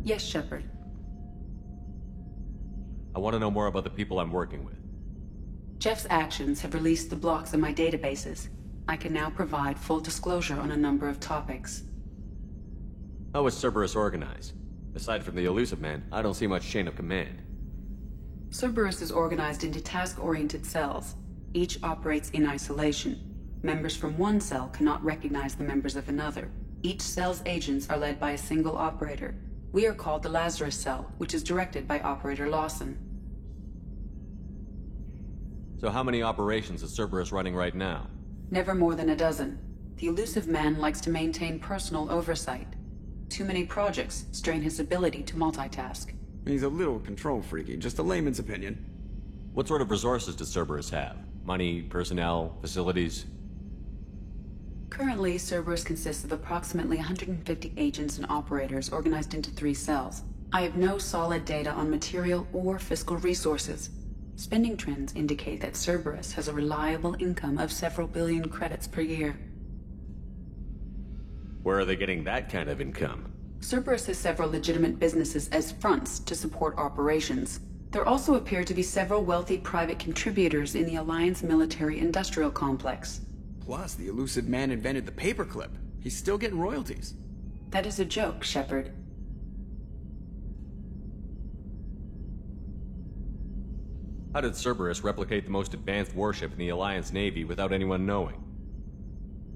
Yes, Shepard. I want to know more about the people I'm working with. Jeff's actions have released the blocks in my databases. I can now provide full disclosure on a number of topics. How is Cerberus organized? Aside from the Illusive Man, I don't see much chain of command. Cerberus is organized into task-oriented cells. Each operates in isolation. Members from one cell cannot recognize the members of another. Each cell's agents are led by a single operator. We are called the Lazarus Cell, which is directed by Operator Lawson. So how many operations is Cerberus running right now? Never more than a dozen. The Illusive Man likes to maintain personal oversight. Too many projects strain his ability to multitask. He's a little control freaky, just a layman's opinion. What sort of resources does Cerberus have? Money, personnel, facilities? Currently, Cerberus consists of approximately 150 agents and operators organized into 3 cells. I have no solid data on material or fiscal resources. Spending trends indicate that Cerberus has a reliable income of several billion credits per year. Where are they getting that kind of income? Cerberus has several legitimate businesses as fronts to support operations. There also appear to be several wealthy private contributors in the Alliance military-industrial complex. Plus, the Illusive Man invented the paperclip. He's still getting royalties. That is a joke, Shepard. How did Cerberus replicate the most advanced warship in the Alliance Navy without anyone knowing?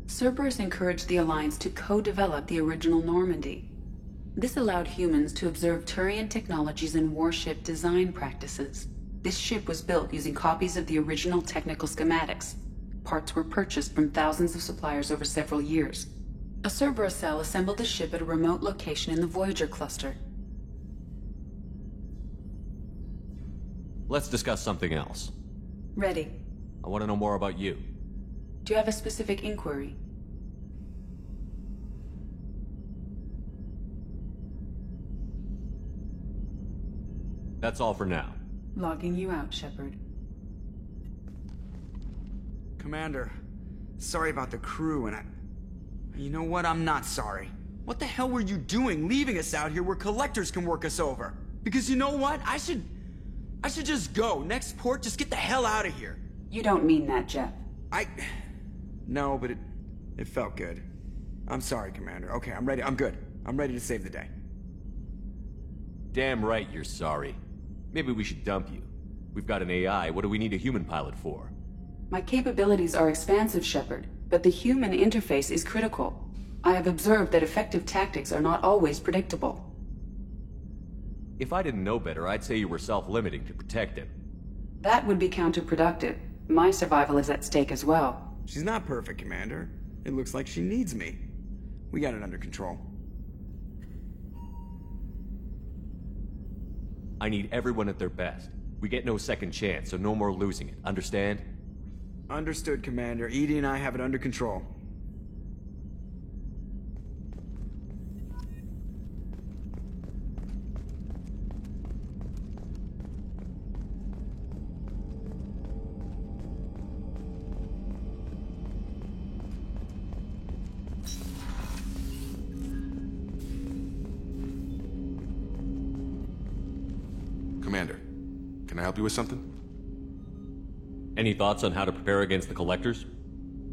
Cerberus encouraged the Alliance to co-develop the original Normandy. This allowed humans to observe Turian technologies and warship design practices. This ship was built using copies of the original technical schematics. Parts were purchased from thousands of suppliers over several years. A Cerberus cell assembled the ship at a remote location in the Voyager cluster. Let's discuss something else. Ready. I want to know more about you. Do you have a specific inquiry? That's all for now. Logging you out, Shepard. Commander, sorry about the crew, and you know what? I'm not sorry. What the hell were you doing leaving us out here where collectors can work us over? Because you know what? I should just go. Next port, just get the hell out of here. You don't mean that, Jeff. No, but it felt good. I'm sorry, Commander. Okay, I'm ready. I'm good. I'm ready to save the day. Damn right you're sorry. Maybe we should dump you. We've got an AI. What do we need a human pilot for? My capabilities are expansive, Shepard, but the human interface is critical. I have observed that effective tactics are not always predictable. If I didn't know better, I'd say you were self-limiting to protect him. That would be counterproductive. My survival is at stake as well. She's not perfect, Commander. It looks like she needs me. We got it under control. I need everyone at their best. We get no second chance, so no more losing it. Understand? Understood, Commander. EDI and I have it under control. Commander, can I help you with something? Any thoughts on how to prepare against the Collectors?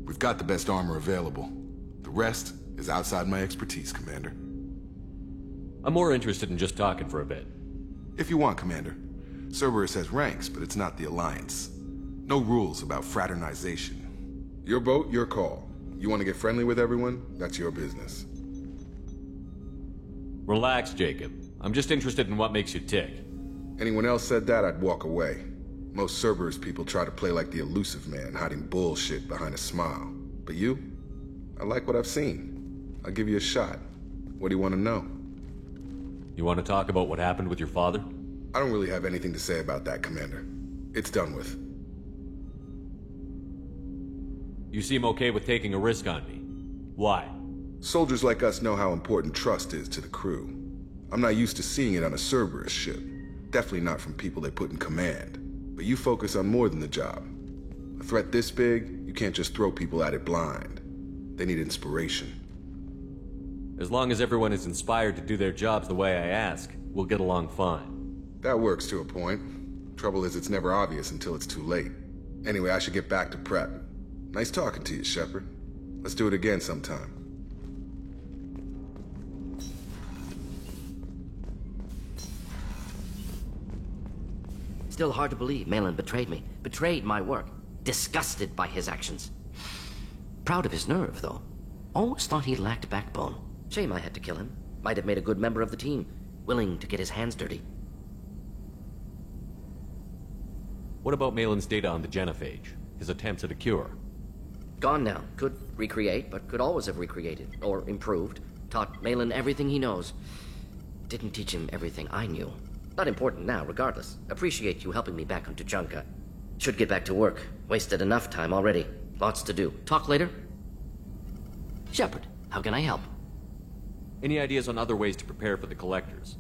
We've got the best armor available. The rest is outside my expertise, Commander. I'm more interested in just talking for a bit. If you want, Commander. Cerberus has ranks, but it's not the Alliance. No rules about fraternization. Your boat, your call. You want to get friendly with everyone? That's your business. Relax, Jacob. I'm just interested in what makes you tick. Anyone else said that, I'd walk away. Most Cerberus people try to play like the Illusive Man, hiding bullshit behind a smile. But you? I like what I've seen. I'll give you a shot. What do you want to know? You want to talk about what happened with your father? I don't really have anything to say about that, Commander. It's done with. You seem okay with taking a risk on me. Why? Soldiers like us know how important trust is to the crew. I'm not used to seeing it on a Cerberus ship. Definitely not from people they put in command. But you focus on more than the job. A threat this big, you can't just throw people at it blind. They need inspiration. As long as everyone is inspired to do their jobs the way I ask, we'll get along fine. That works to a point. Trouble is, it's never obvious until it's too late. Anyway, I should get back to prep. Nice talking to you, Shepard. Let's do it again sometime. Still hard to believe Malin betrayed me. Betrayed my work. Disgusted by his actions. Proud of his nerve, though. Always thought he lacked backbone. Shame I had to kill him. Might have made a good member of the team. Willing to get his hands dirty. What about Malin's data on the genophage? His attempts at a cure? Gone now. Could recreate, but could always have recreated. Or improved. Taught Malin everything he knows. Didn't teach him everything I knew. Not important now, regardless. Appreciate you helping me back on Tuchanka. Should get back to work. Wasted enough time already. Lots to do. Talk later? Shepard, how can I help? Any ideas on other ways to prepare for the Collectors?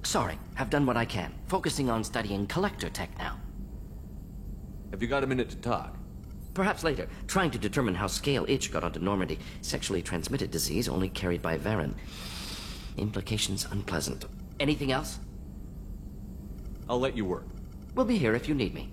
Sorry, have done what I can. Focusing on studying Collector tech now. Have you got a minute to talk? Perhaps later. Trying to determine how Scale Itch got onto Normandy. Sexually transmitted disease only carried by Varen. Implications unpleasant. Anything else? I'll let you work. We'll be here if you need me.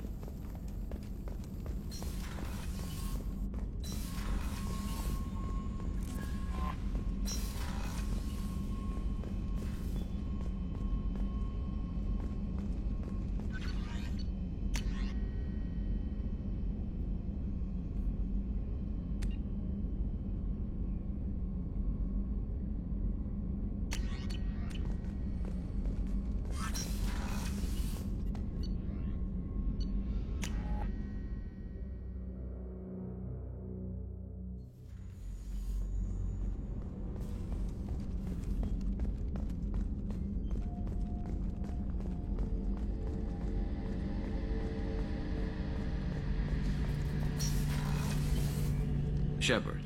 Shepard,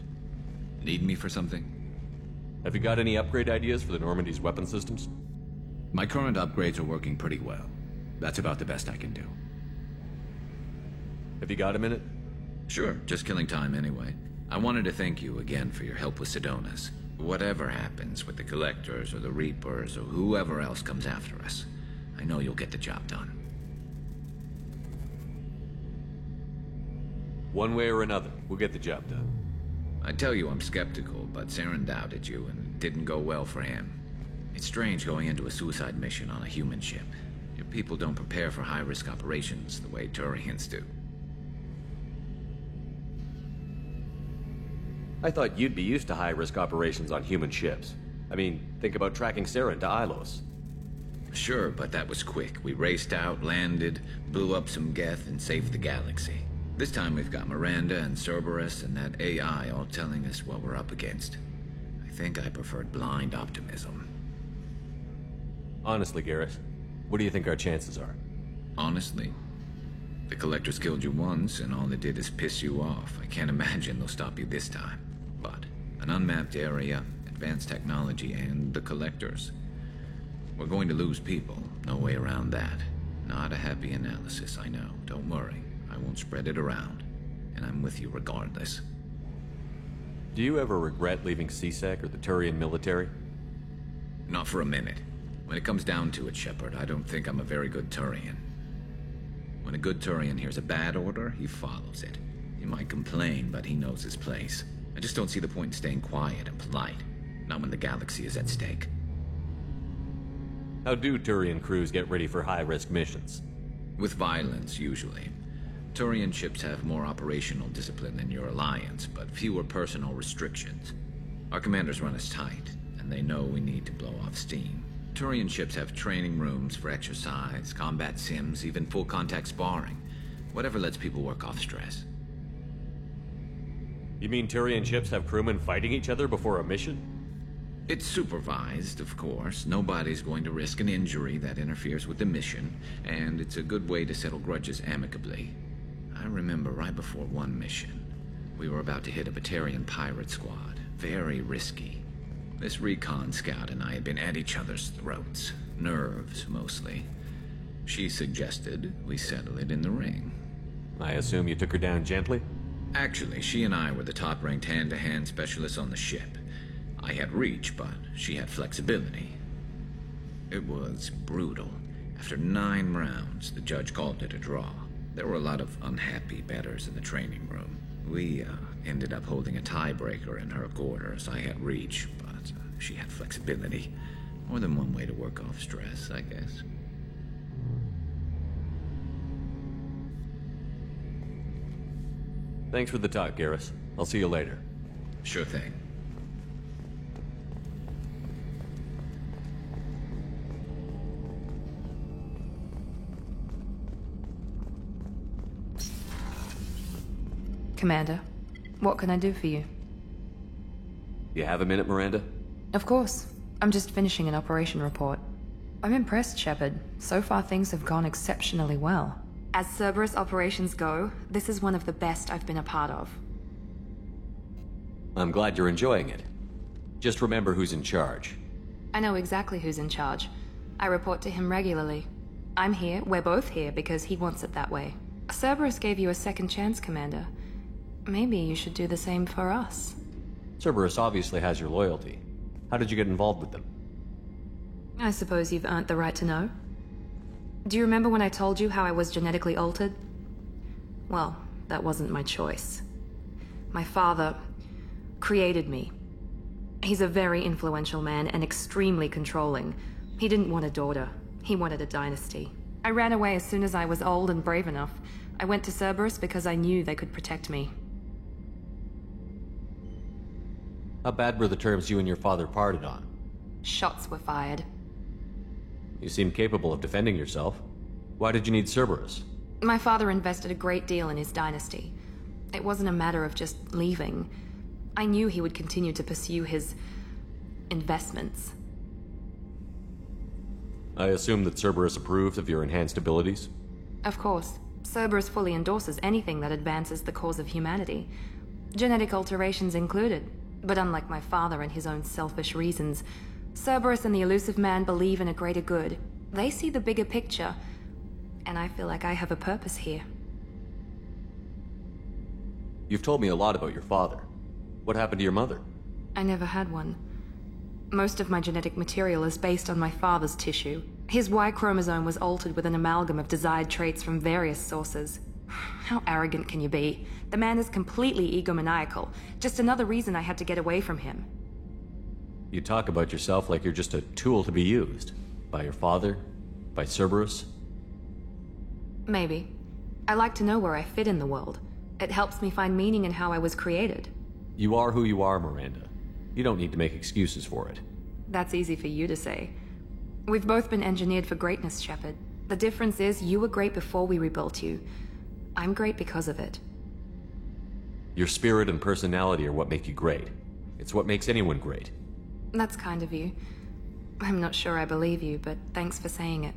need me for something? Have you got any upgrade ideas for the Normandy's weapon systems? My current upgrades are working pretty well. That's about the best I can do. Have you got a minute? Sure, just killing time anyway. I wanted to thank you again for your help with Sidonis. Whatever happens with the Collectors or the Reapers or whoever else comes after us, I know you'll get the job done. One way or another, we'll get the job done. I tell you I'm skeptical, but Saren doubted you and it didn't go well for him. It's strange going into a suicide mission on a human ship. Your people don't prepare for high-risk operations the way Turians do. I thought you'd be used to high-risk operations on human ships. I mean, think about tracking Saren to Ilos. Sure, but that was quick. We raced out, landed, blew up some Geth, and saved the galaxy. This time we've got Miranda and Cerberus and that AI all telling us what we're up against. I think I preferred blind optimism. Honestly, Garrett, what do you think our chances are? Honestly, the Collectors killed you once and all they did is piss you off. I can't imagine they'll stop you this time. But an unmapped area, advanced technology, and the Collectors. We're going to lose people. No way around that. Not a happy analysis, I know. Don't worry. I won't spread it around. And I'm with you regardless. Do you ever regret leaving C-Sec or the Turian military? Not for a minute. When it comes down to it, Shepard, I don't think I'm a very good Turian. When a good Turian hears a bad order, he follows it. He might complain, but he knows his place. I just don't see the point in staying quiet and polite. Not when the galaxy is at stake. How do Turian crews get ready for high-risk missions? With violence, usually. Turian ships have more operational discipline than your alliance, but fewer personal restrictions. Our commanders run us tight, and they know we need to blow off steam. Turian ships have training rooms for exercise, combat sims, even full-contact sparring. Whatever lets people work off stress. You mean Turian ships have crewmen fighting each other before a mission? It's supervised, of course. Nobody's going to risk an injury that interferes with the mission, and it's a good way to settle grudges amicably. I remember right before one mission, we were about to hit a Batarian pirate squad. Very risky. This recon scout and I had been at each other's throats. Nerves, mostly. She suggested we settle it in the ring. I assume you took her down gently? Actually, she and I were the top-ranked hand-to-hand specialists on the ship. I had reach, but she had flexibility. It was brutal. After 9 rounds, the judge called it a draw. There were a lot of unhappy bettors in the training room. We ended up holding a tiebreaker in her quarters. I had reach, but she had flexibility. More than one way to work off stress, I guess. Thanks for the talk, Garrus. I'll see you later. Sure thing. Commander, what can I do for you? You have a minute, Miranda? Of course. I'm just finishing an operation report. I'm impressed, Shepard. So far things have gone exceptionally well. As Cerberus operations go, this is one of the best I've been a part of. I'm glad you're enjoying it. Just remember who's in charge. I know exactly who's in charge. I report to him regularly. I'm here, we're both here, because he wants it that way. Cerberus gave you a second chance, Commander. Maybe you should do the same for us. Cerberus obviously has your loyalty. How did you get involved with them? I suppose you've earned the right to know. Do you remember when I told you how I was genetically altered? Well, that wasn't my choice. My father created me. He's a very influential man and extremely controlling. He didn't want a daughter. He wanted a dynasty. I ran away as soon as I was old and brave enough. I went to Cerberus because I knew they could protect me. How bad were the terms you and your father parted on? Shots were fired. You seem capable of defending yourself. Why did you need Cerberus? My father invested a great deal in his dynasty. It wasn't a matter of just leaving. I knew he would continue to pursue his investments. I assume that Cerberus approved of your enhanced abilities? Of course. Cerberus fully endorses anything that advances the cause of humanity. Genetic alterations included. But unlike my father and his own selfish reasons, Cerberus and the Illusive Man believe in a greater good. They see the bigger picture, and I feel like I have a purpose here. You've told me a lot about your father. What happened to your mother? I never had one. Most of my genetic material is based on my father's tissue. His Y chromosome was altered with an amalgam of desired traits from various sources. How arrogant can you be? The man is completely egomaniacal. Just another reason I had to get away from him. You talk about yourself like you're just a tool to be used. By your father? By Cerberus? Maybe. I like to know where I fit in the world. It helps me find meaning in how I was created. You are who you are, Miranda. You don't need to make excuses for it. That's easy for you to say. We've both been engineered for greatness, Shepard. The difference is you were great before we rebuilt you. I'm great because of it. Your spirit and personality are what make you great. It's what makes anyone great. That's kind of you. I'm not sure I believe you, but thanks for saying it.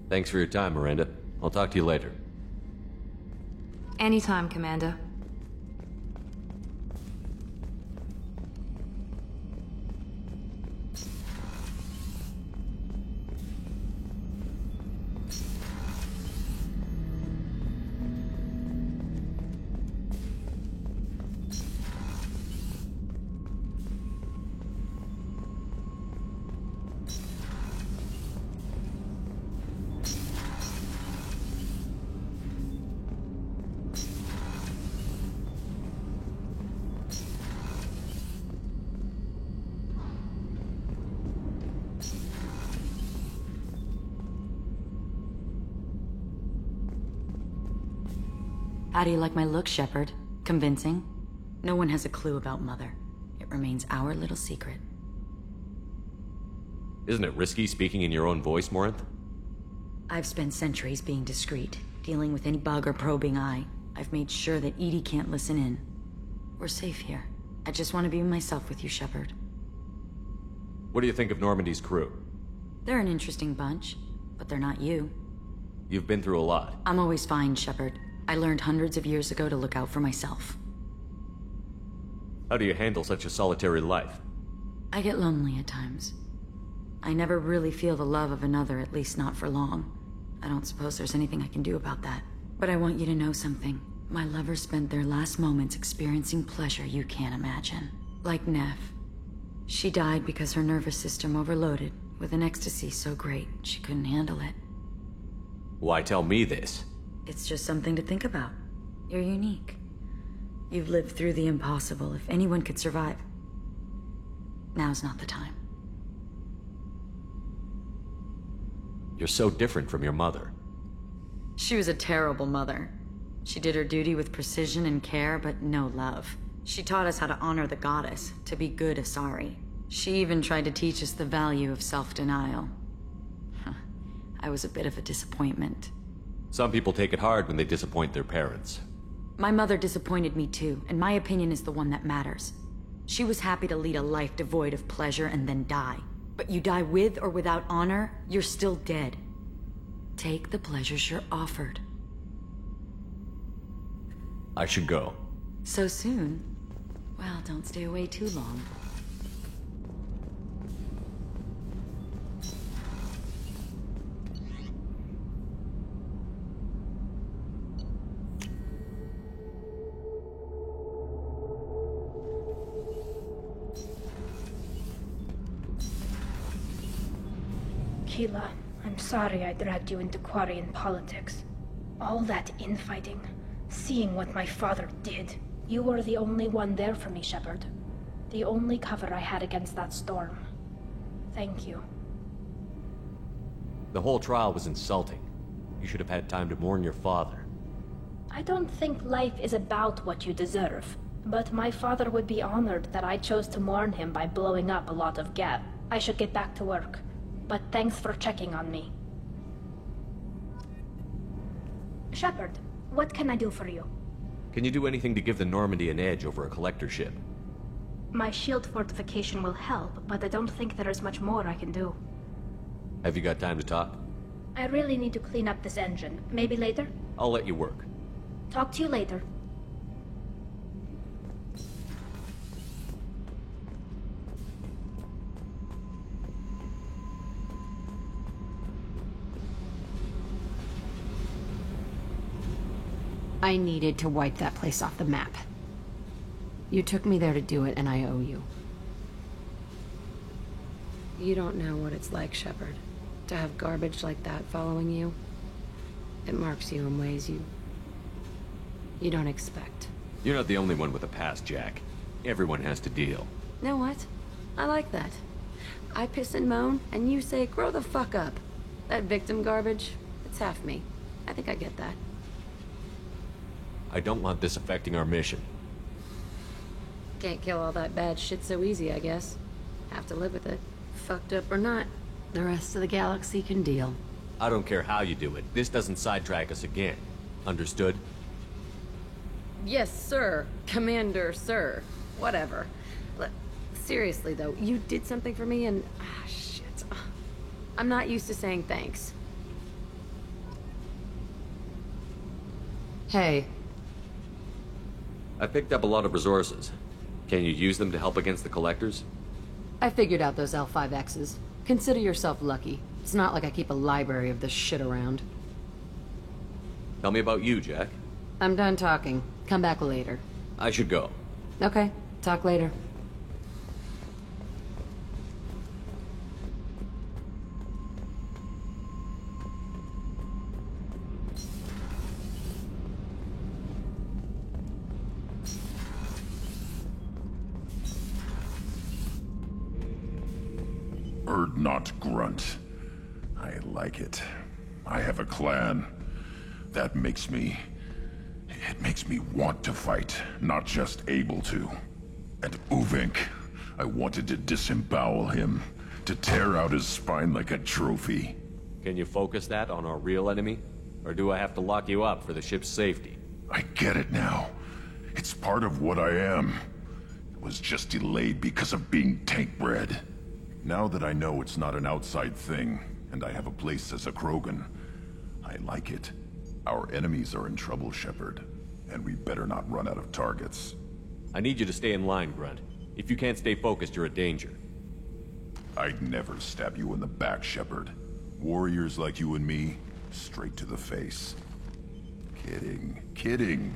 Thanks for your time, Miranda. I'll talk to you later. Anytime, Commander. How do you like my look, Shepard? Convincing? No one has a clue about Mother. It remains our little secret. Isn't it risky speaking in your own voice, Morinth? I've spent centuries being discreet, dealing with any bug or probing eye. I've made sure that EDI can't listen in. We're safe here. I just want to be myself with you, Shepard. What do you think of Normandy's crew? They're an interesting bunch, but they're not you. You've been through a lot. I'm always fine, Shepard. I learned hundreds of years ago to look out for myself. How do you handle such a solitary life? I get lonely at times. I never really feel the love of another, at least not for long. I don't suppose there's anything I can do about that. But I want you to know something. My lovers spent their last moments experiencing pleasure you can't imagine. Like Neff. She died because her nervous system overloaded with an ecstasy so great she couldn't handle it. Why tell me this? It's just something to think about. You're unique. You've lived through the impossible. If anyone could survive, now's not the time. You're so different from your mother. She was a terrible mother. She did her duty with precision and care, but no love. She taught us how to honor the goddess, to be good Asari. She even tried to teach us the value of self-denial. I was a bit of a disappointment. Some people take it hard when they disappoint their parents. My mother disappointed me too, and my opinion is the one that matters. She was happy to lead a life devoid of pleasure and then die. But you die with or without honor, you're still dead. Take the pleasures you're offered. I should go. So soon? Well, don't stay away too long. Keela, I'm sorry I dragged you into Quarian politics. All that infighting, seeing what my father did. You were the only one there for me, Shepard. The only cover I had against that storm. Thank you. The whole trial was insulting. You should have had time to mourn your father. I don't think life is about what you deserve, but my father would be honored that I chose to mourn him by blowing up a lot of Geth. I should get back to work, but thanks for checking on me. Shepard, what can I do for you? Can you do anything to give the Normandy an edge over a collector ship? My shield fortification will help, but I don't think there is much more I can do. Have you got time to talk? I really need to clean up this engine. Maybe later? I'll let you work. Talk to you later. I needed to wipe that place off the map. You took me there to do it, and I owe you. You don't know what it's like, Shepard, to have garbage like that following you. It marks you in ways you don't expect. You're not the only one with a past, Jack. Everyone has to deal. Know what? I like that. I piss and moan, and you say, grow the fuck up. That victim garbage, it's half me. I think I get that. I don't want this affecting our mission. Can't kill all that bad shit so easy, I guess. Have to live with it. Fucked up or not, the rest of the galaxy can deal. I don't care how you do it. This doesn't sidetrack us again. Understood? Yes, sir. Commander, sir. Whatever. Seriously, though, you did something for me and... shit. I'm not used to saying thanks. Hey. I picked up a lot of resources. Can you use them to help against the collectors? I figured out those L5Xs. Consider yourself lucky. It's not like I keep a library of this shit around. Tell me about you, Jack. I'm done talking. Come back later. I should go. Okay. Talk later. Urdnot Grunt. I like it. I have a clan. That makes me... It makes me want to fight, not just able to. And Uvink, I wanted to disembowel him, to tear out his spine like a trophy. Can you focus that on our real enemy? Or do I have to lock you up for the ship's safety? I get it now. It's part of what I am. It was just delayed because of being tank-bred. Now that I know it's not an outside thing, and I have a place as a Krogan, I like it. Our enemies are in trouble, Shepard, and we better not run out of targets. I need you to stay in line, Grunt. If you can't stay focused, you're a danger. I'd never stab you in the back, Shepard. Warriors like you and me, straight to the face. Kidding, kidding.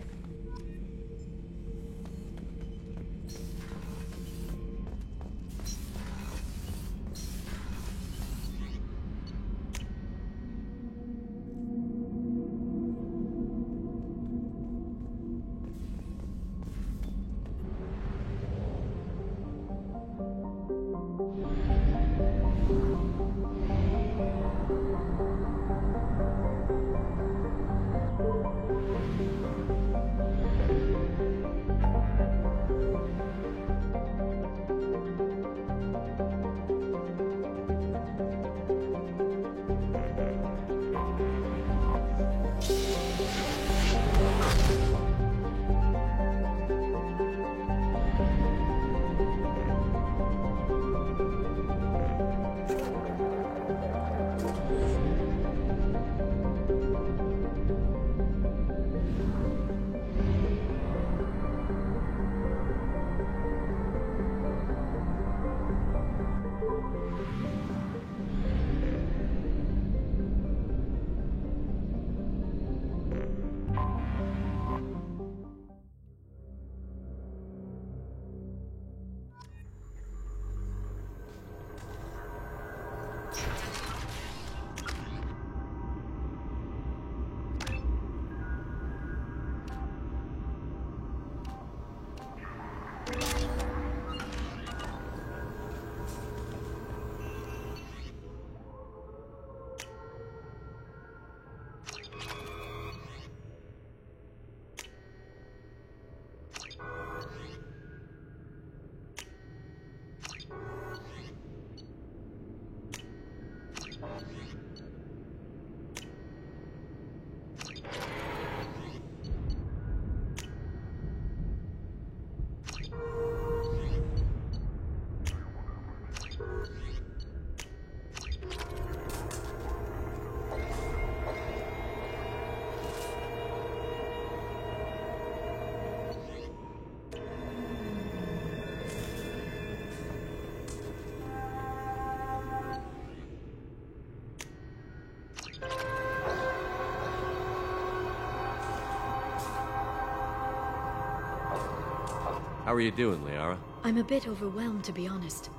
How are you doing, Liara? I'm a bit overwhelmed, to be honest.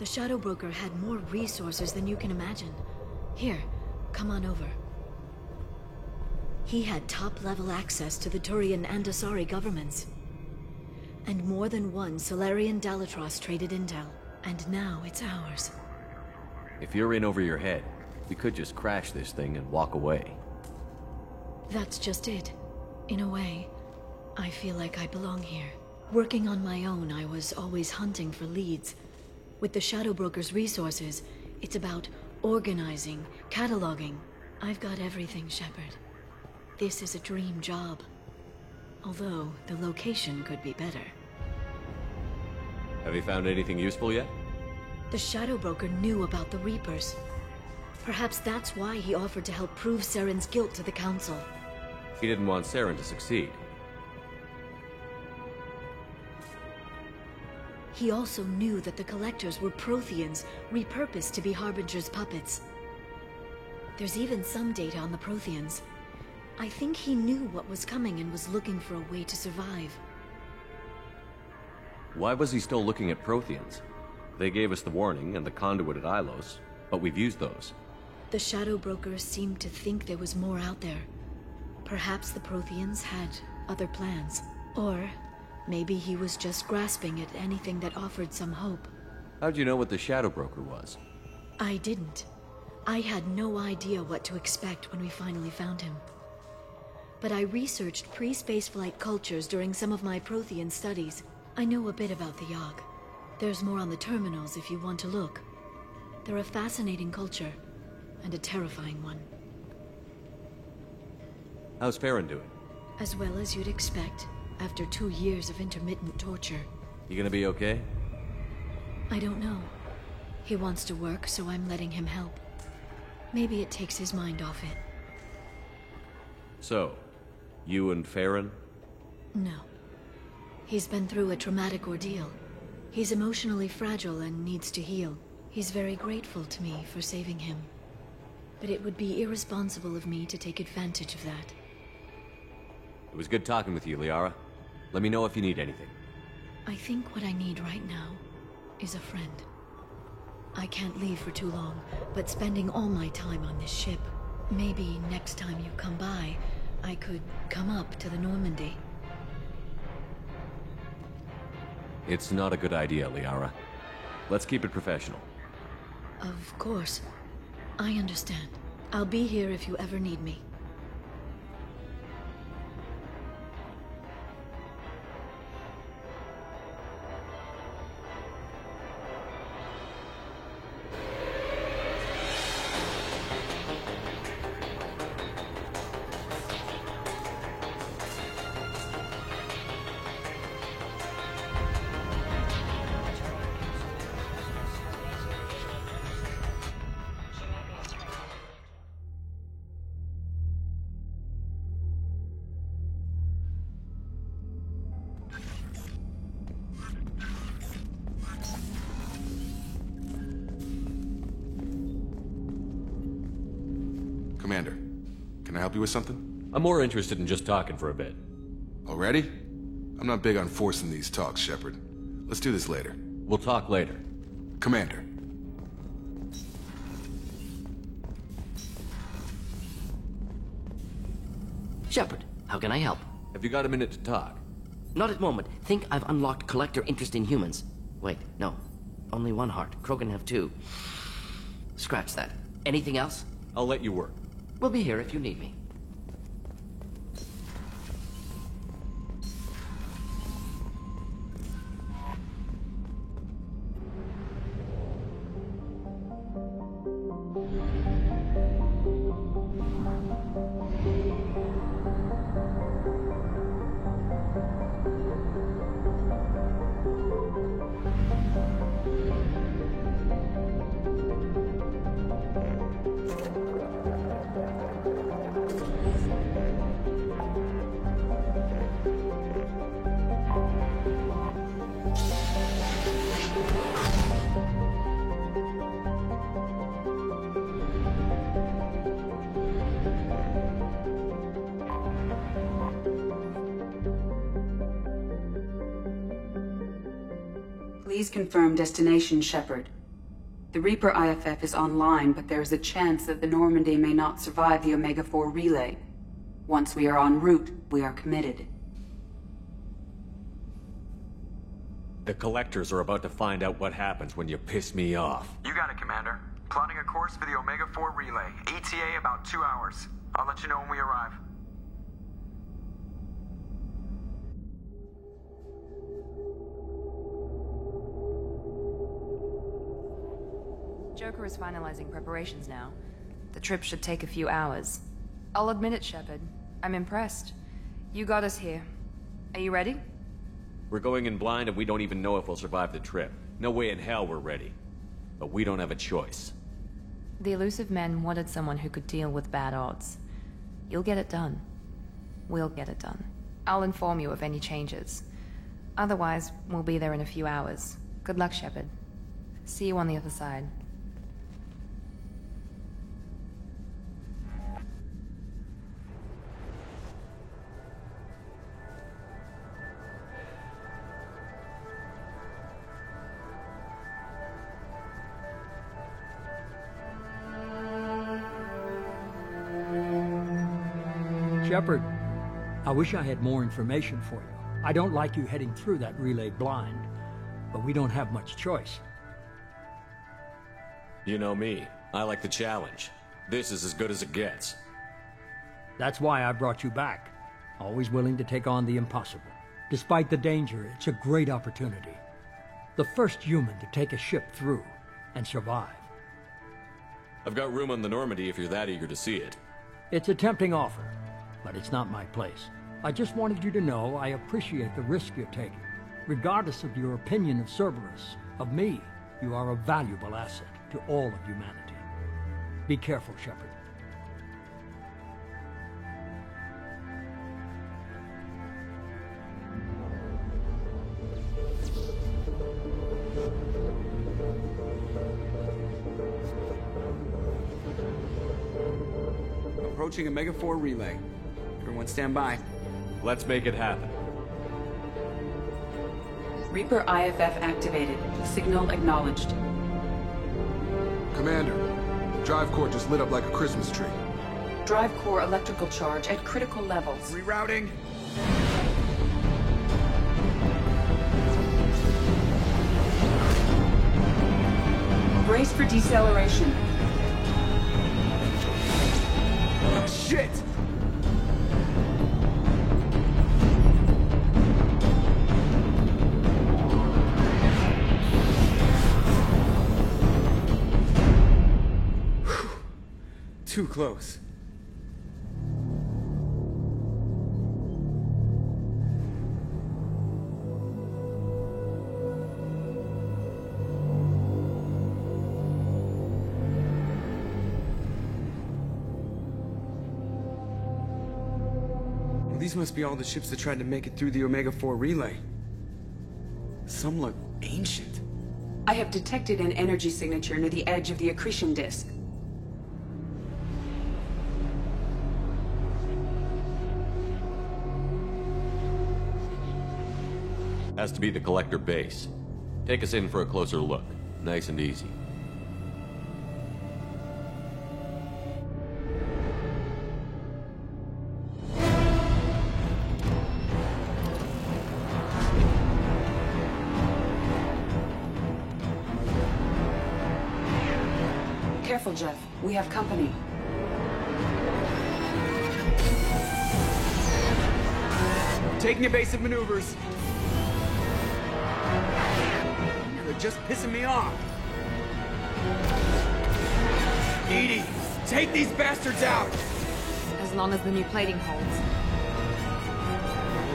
The Shadow Broker had more resources than you can imagine. Here, come on over. He had top-level access to the Turian and Asari governments. And more than one Solarian Dalatrass traded intel. And now it's ours. If you're in over your head, we could just crash this thing and walk away. That's just it. In a way, I feel like I belong here. Working on my own, I was always hunting for leads. With the Shadow Broker's resources, it's about organizing, cataloging. I've got everything, Shepard. This is a dream job. Although, the location could be better. Have you found anything useful yet? The Shadow Broker knew about the Reapers. Perhaps that's why he offered to help prove Saren's guilt to the Council. He didn't want Saren to succeed. He also knew that the Collectors were Protheans, repurposed to be Harbinger's puppets. There's even some data on the Protheans. I think he knew what was coming and was looking for a way to survive. Why was he still looking at Protheans? They gave us the warning and the conduit at Ilos, but we've used those. The Shadow Broker seemed to think there was more out there. Perhaps the Protheans had other plans. Or maybe he was just grasping at anything that offered some hope. How'd you know what the Shadow Broker was? I didn't. I had no idea what to expect when we finally found him. But I researched pre-spaceflight cultures during some of my Prothean studies. I know a bit about the Yogg. There's more on the terminals if you want to look. They're a fascinating culture, and a terrifying one. How's Farron doing? As well as you'd expect, after 2 years of intermittent torture. You gonna be okay? I don't know. He wants to work, so I'm letting him help. Maybe it takes his mind off it. So, you and Farron? No. He's been through a traumatic ordeal. He's emotionally fragile and needs to heal. He's very grateful to me for saving him. But it would be irresponsible of me to take advantage of that. It was good talking with you, Liara. Let me know if you need anything. I think what I need right now is a friend. I can't leave for too long, but spending all my time on this ship. Maybe next time you come by, I could come up to the Normandy. It's not a good idea, Liara. Let's keep it professional. Of course. I understand. I'll be here if you ever need me. Commander, can I help you with something? I'm more interested in just talking for a bit. Already? I'm not big on forcing these talks, Shepard. Let's do this later. We'll talk later. Commander. Shepard, how can I help? Have you got a minute to talk? Not at the moment. Think I've unlocked Collector interest in humans. Wait, no. Only one heart. Krogan have 2. Scratch that. Anything else? I'll let you work. We'll be here if you need me. Please confirm destination, Shepard. The Reaper IFF is online, but there is a chance that the Normandy may not survive the Omega-4 relay. Once we are en route, we are committed. The Collectors are about to find out what happens when you piss me off. You got it, Commander. Plotting a course for the Omega-4 relay. ETA about 2 hours. I'll let you know when we arrive. Joker is finalizing preparations now. The trip should take a few hours. I'll admit it, Shepard. I'm impressed. You got us here. Are you ready? We're going in blind and we don't even know if we'll survive the trip. No way in hell we're ready. But we don't have a choice. The Elusive Men wanted someone who could deal with bad odds. You'll get it done. We'll get it done. I'll inform you of any changes. Otherwise, we'll be there in a few hours. Good luck, Shepard. See you on the other side. Shepard, I wish I had more information for you. I don't like you heading through that relay blind, but we don't have much choice. You know me. I like the challenge. This is as good as it gets. That's why I brought you back. Always willing to take on the impossible. Despite the danger, it's a great opportunity. The first human to take a ship through and survive. I've got room on the Normandy if you're that eager to see it. It's a tempting offer, but it's not my place. I just wanted you to know I appreciate the risk you're taking. Regardless of your opinion of Cerberus, of me, you are a valuable asset to all of humanity. Be careful, Shepard. Approaching Omega-4 relay. Everyone stand by. Let's make it happen. Reaper IFF activated. Signal acknowledged. Commander, drive core just lit up like a Christmas tree. Drive core electrical charge at critical levels. Rerouting. Brace for deceleration. Shit! Too close. Well, these must be all the ships that tried to make it through the Omega-4 relay. Some look ancient. I have detected an energy signature near the edge of the accretion disk. Has to be the Collector base. Take us in for a closer look. Nice and easy. Careful, Jeff. We have company. Taking evasive maneuvers. They're just pissing me off. Edie, take these bastards out! As long as the new plating holds.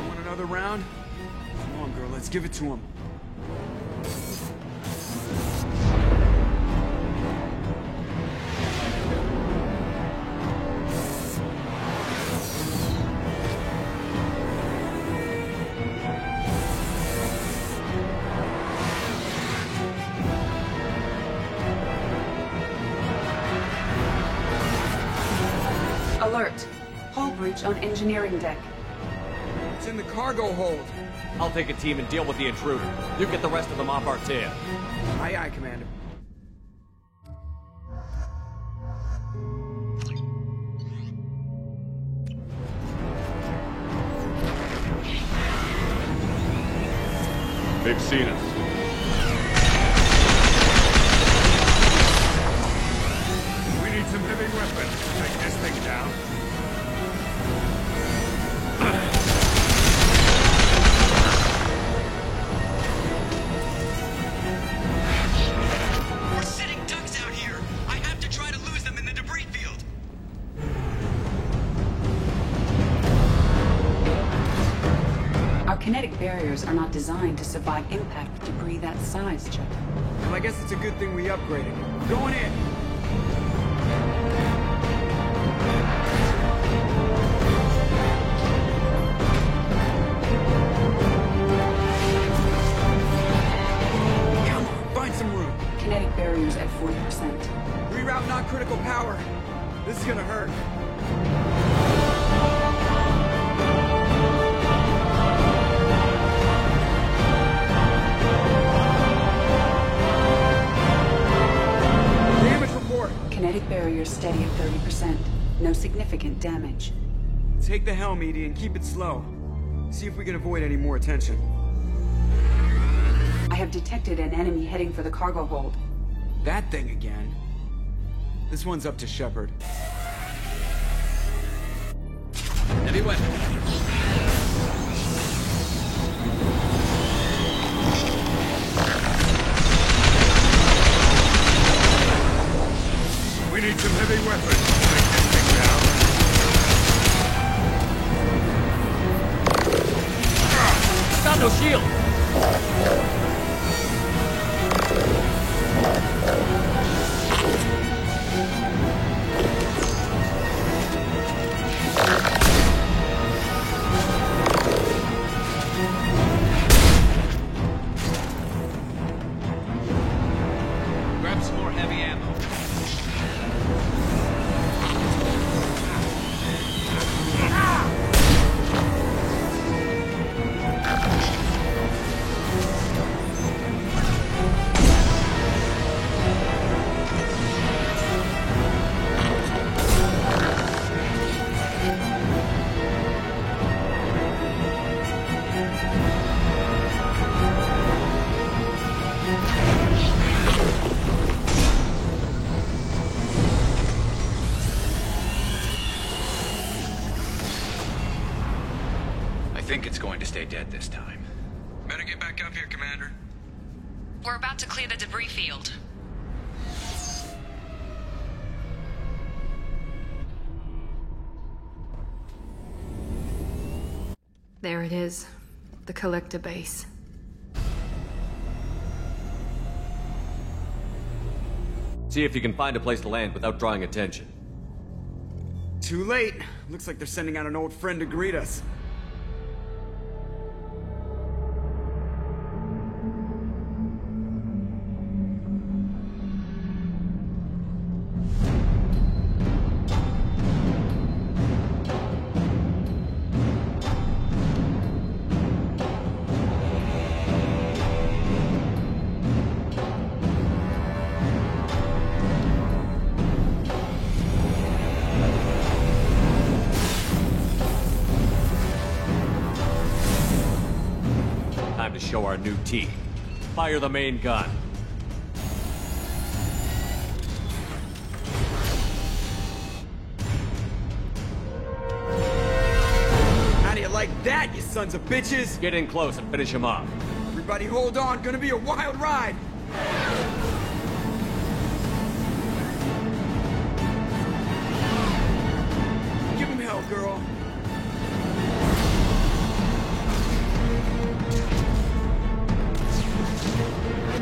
Want another round? Come on, girl, let's give it to him. Alert. Hull breach on engineering deck. in the cargo hold. I'll take a team and deal with the intruder. You get the rest of them off our tail. Aye, aye, Commander. They've seen us. We need some heavy weapons to take this thing down. We're sitting ducks out here. I have to try to lose them in the debris field. Our kinetic barriers are not designed to survive impact with debris that size, Chuck. Well, I guess it's a good thing we upgraded. Going in. Come on, find some room. Kinetic barriers at 40%. Reroute not critical power. This is gonna hurt. Damage report. Kinetic barriers steady at 30%. No significant damage. Take the helm, Edie, and keep it slow. See if we can avoid any more attention. I have detected an enemy heading for the cargo hold. That thing again. This one's up to Shepard. Heavy weapon. We need some heavy weapons to take this thing down. Got no shield! Grab some more heavy ammo. I think it's going to stay dead this time. Better get back up here, Commander. We're about to clear the debris field. There it is. The collector base. See if you can find a place to land without drawing attention. Too late. Looks like they're sending out an old friend to greet us. Time to show our new teeth. Fire the main gun. How do you like that, you sons of bitches? Get in close and finish him off. Everybody hold on, gonna be a wild ride. Give him hell, girl.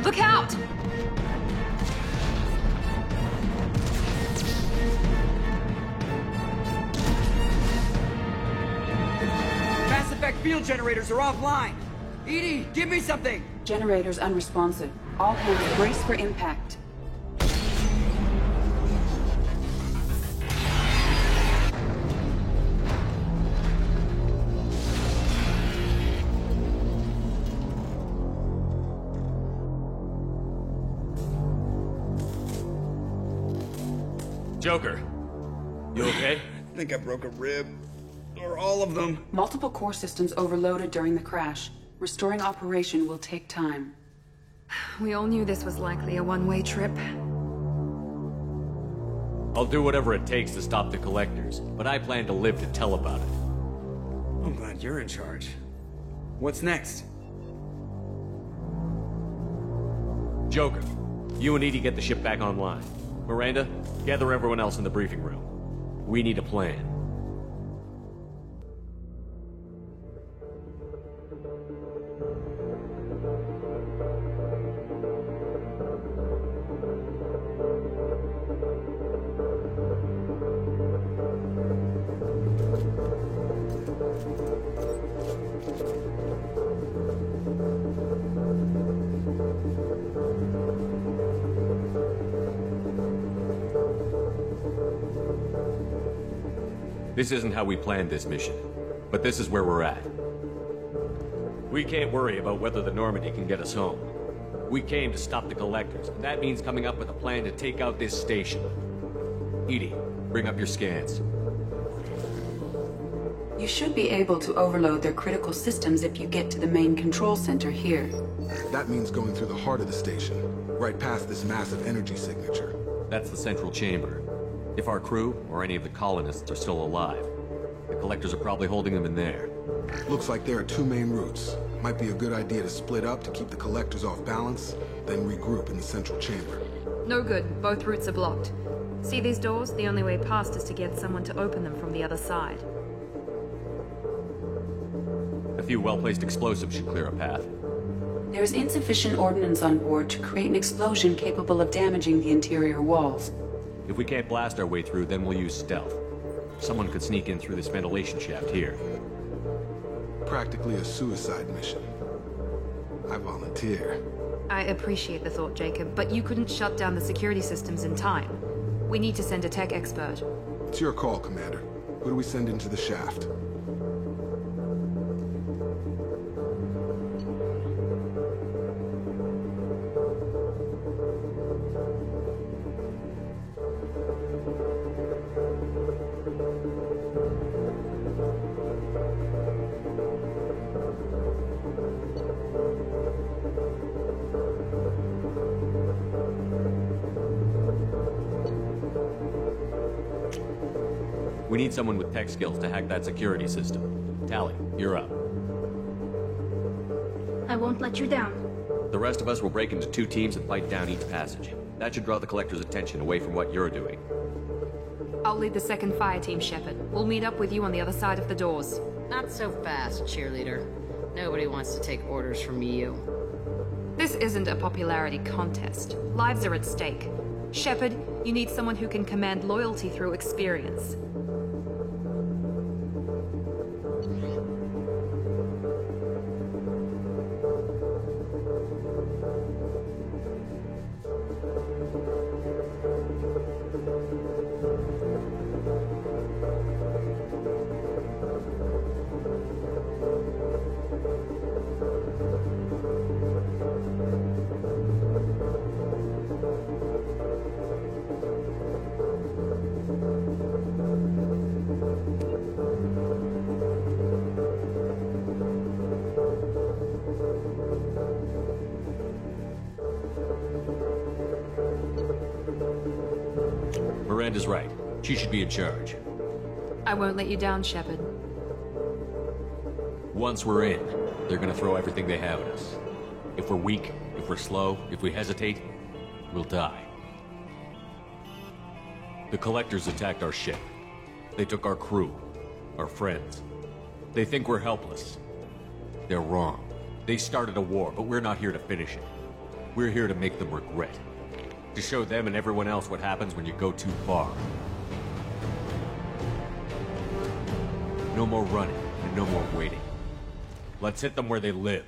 Look out! Mass Effect field generators are offline. Edie, give me something. Generators unresponsive. All hands brace for impact. Joker, you okay? I think I broke a rib. Or all of them. Multiple core systems overloaded during the crash. Restoring operation will take time. We all knew this was likely a one-way trip. I'll do whatever it takes to stop the Collectors, but I plan to live to tell about it. I'm glad you're in charge. What's next? Joker, you and Edie get the ship back online. Miranda, gather everyone else in the briefing room. We need a plan. This isn't how we planned this mission, but this is where we're at. We can't worry about whether the Normandy can get us home. We came to stop the Collectors, and that means coming up with a plan to take out this station. Edie, bring up your scans. You should be able to overload their critical systems if you get to the main control center here. That means going through the heart of the station, right past this massive energy signature. That's the central chamber. If our crew, or any of the colonists, are still alive, the Collectors are probably holding them in there. Looks like there are two main routes. Might be a good idea to split up to keep the Collectors off balance, then regroup in the central chamber. No good. Both routes are blocked. See these doors? The only way past is to get someone to open them from the other side. A few well-placed explosives should clear a path. There is insufficient ordnance on board to create an explosion capable of damaging the interior walls. If we can't blast our way through, then we'll use stealth. Someone could sneak in through this ventilation shaft here. Practically a suicide mission. I volunteer. I appreciate the thought, Jacob, but you couldn't shut down the security systems in time. We need to send a tech expert. It's your call, Commander. Who do we send into the shaft? We need someone with tech skills to hack that security system. Tali, you're up. I won't let you down. The rest of us will break into two teams and fight down each passage. That should draw the Collector's attention away from what you're doing. I'll lead the second fire team, Shepard. We'll meet up with you on the other side of the doors. Not so fast, cheerleader. Nobody wants to take orders from you. This isn't a popularity contest. Lives are at stake. Shepard, you need someone who can command loyalty through experience. Miranda's right. She should be in charge. I won't let you down, Shepard. Once we're in, they're gonna throw everything they have at us. If we're weak, if we're slow, if we hesitate, we'll die. The Collectors attacked our ship. They took our crew, our friends. They think we're helpless. They're wrong. They started a war, but we're not here to finish it. We're here to make them regret. To show them and everyone else what happens when you go too far. No more running, and no more waiting. Let's hit them where they live.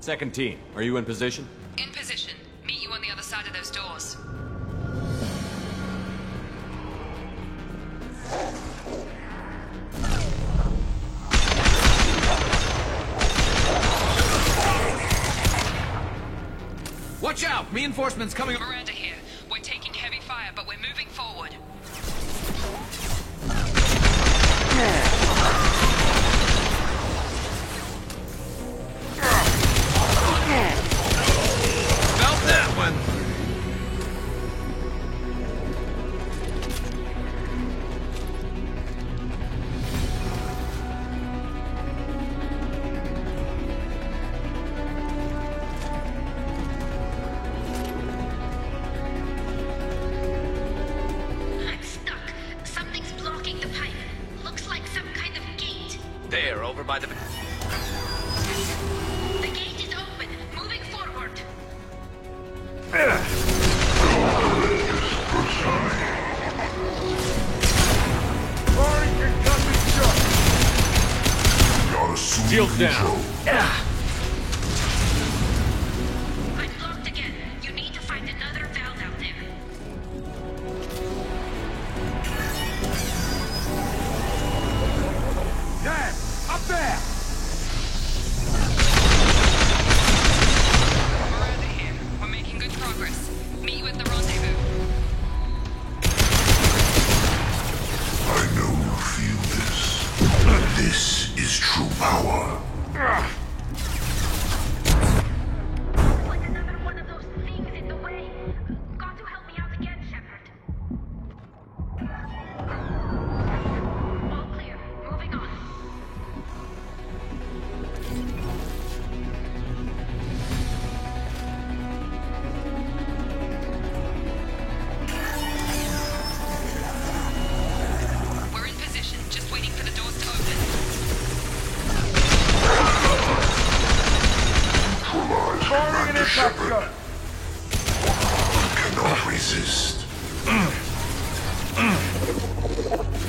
Second team, are you in position? In position. Meet you on the other side of those doors. Watch out! Reinforcements coming. Miranda here. We're taking heavy fire, but we're moving forward. Felt that one! I'm stuck. Something's blocking the pipe. Looks like some kind of gate. There, over by the... The gate is open. Moving forward. Shields down. I'm blocked again. You need to find another valve out there. Dad, up there! Miranda here. We're making good progress. Meet you at the rendezvous. I know you feel this. This is true power. Like another one of those things in the way. Got to help me out again, Shepard. All clear. Moving on. We're in position, just waiting for the doors to open. Commander Shepard. Cannot resist.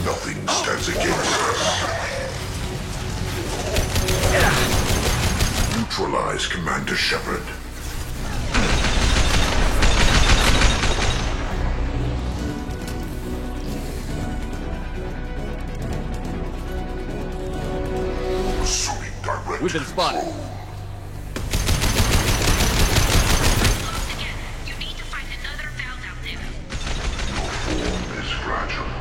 Nothing stands against us. Neutralize Commander Shepard. Assuming direct We've been spotted. control. Blocked again. You need to find another valve out there. Your form is fragile.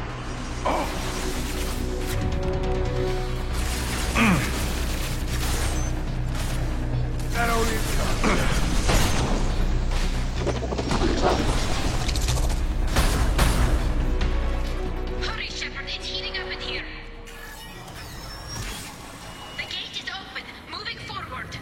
That only Hurry, Shepard. It's heating up in here. The gate is open. Moving forward.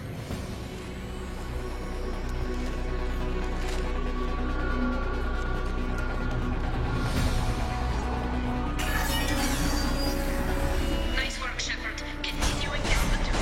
Nice work, Shepard. Continuing down the tube.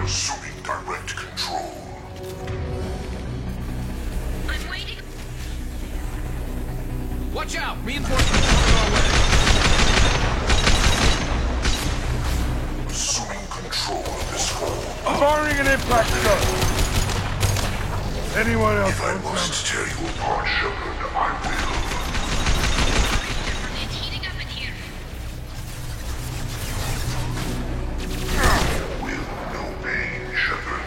assuming direct control. I'm waiting. Watch out! Reinforcements coming our way! Assuming control of this hole. Firing an impact gun. Anyone else? If I must tear you apart, Shepard, I will. Shepard, it's heating up in here. Will no pain, Shepard.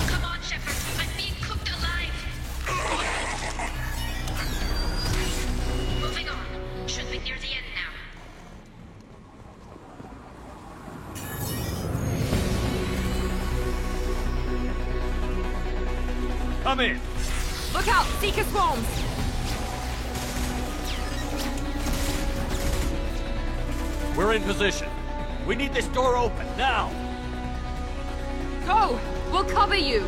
Come on, Shepard. I'm being cooked alive. Moving on. Should be near the end now. Come in. Look out! Seeker swarms! We're in position. We need this door open, now! Go! We'll cover you!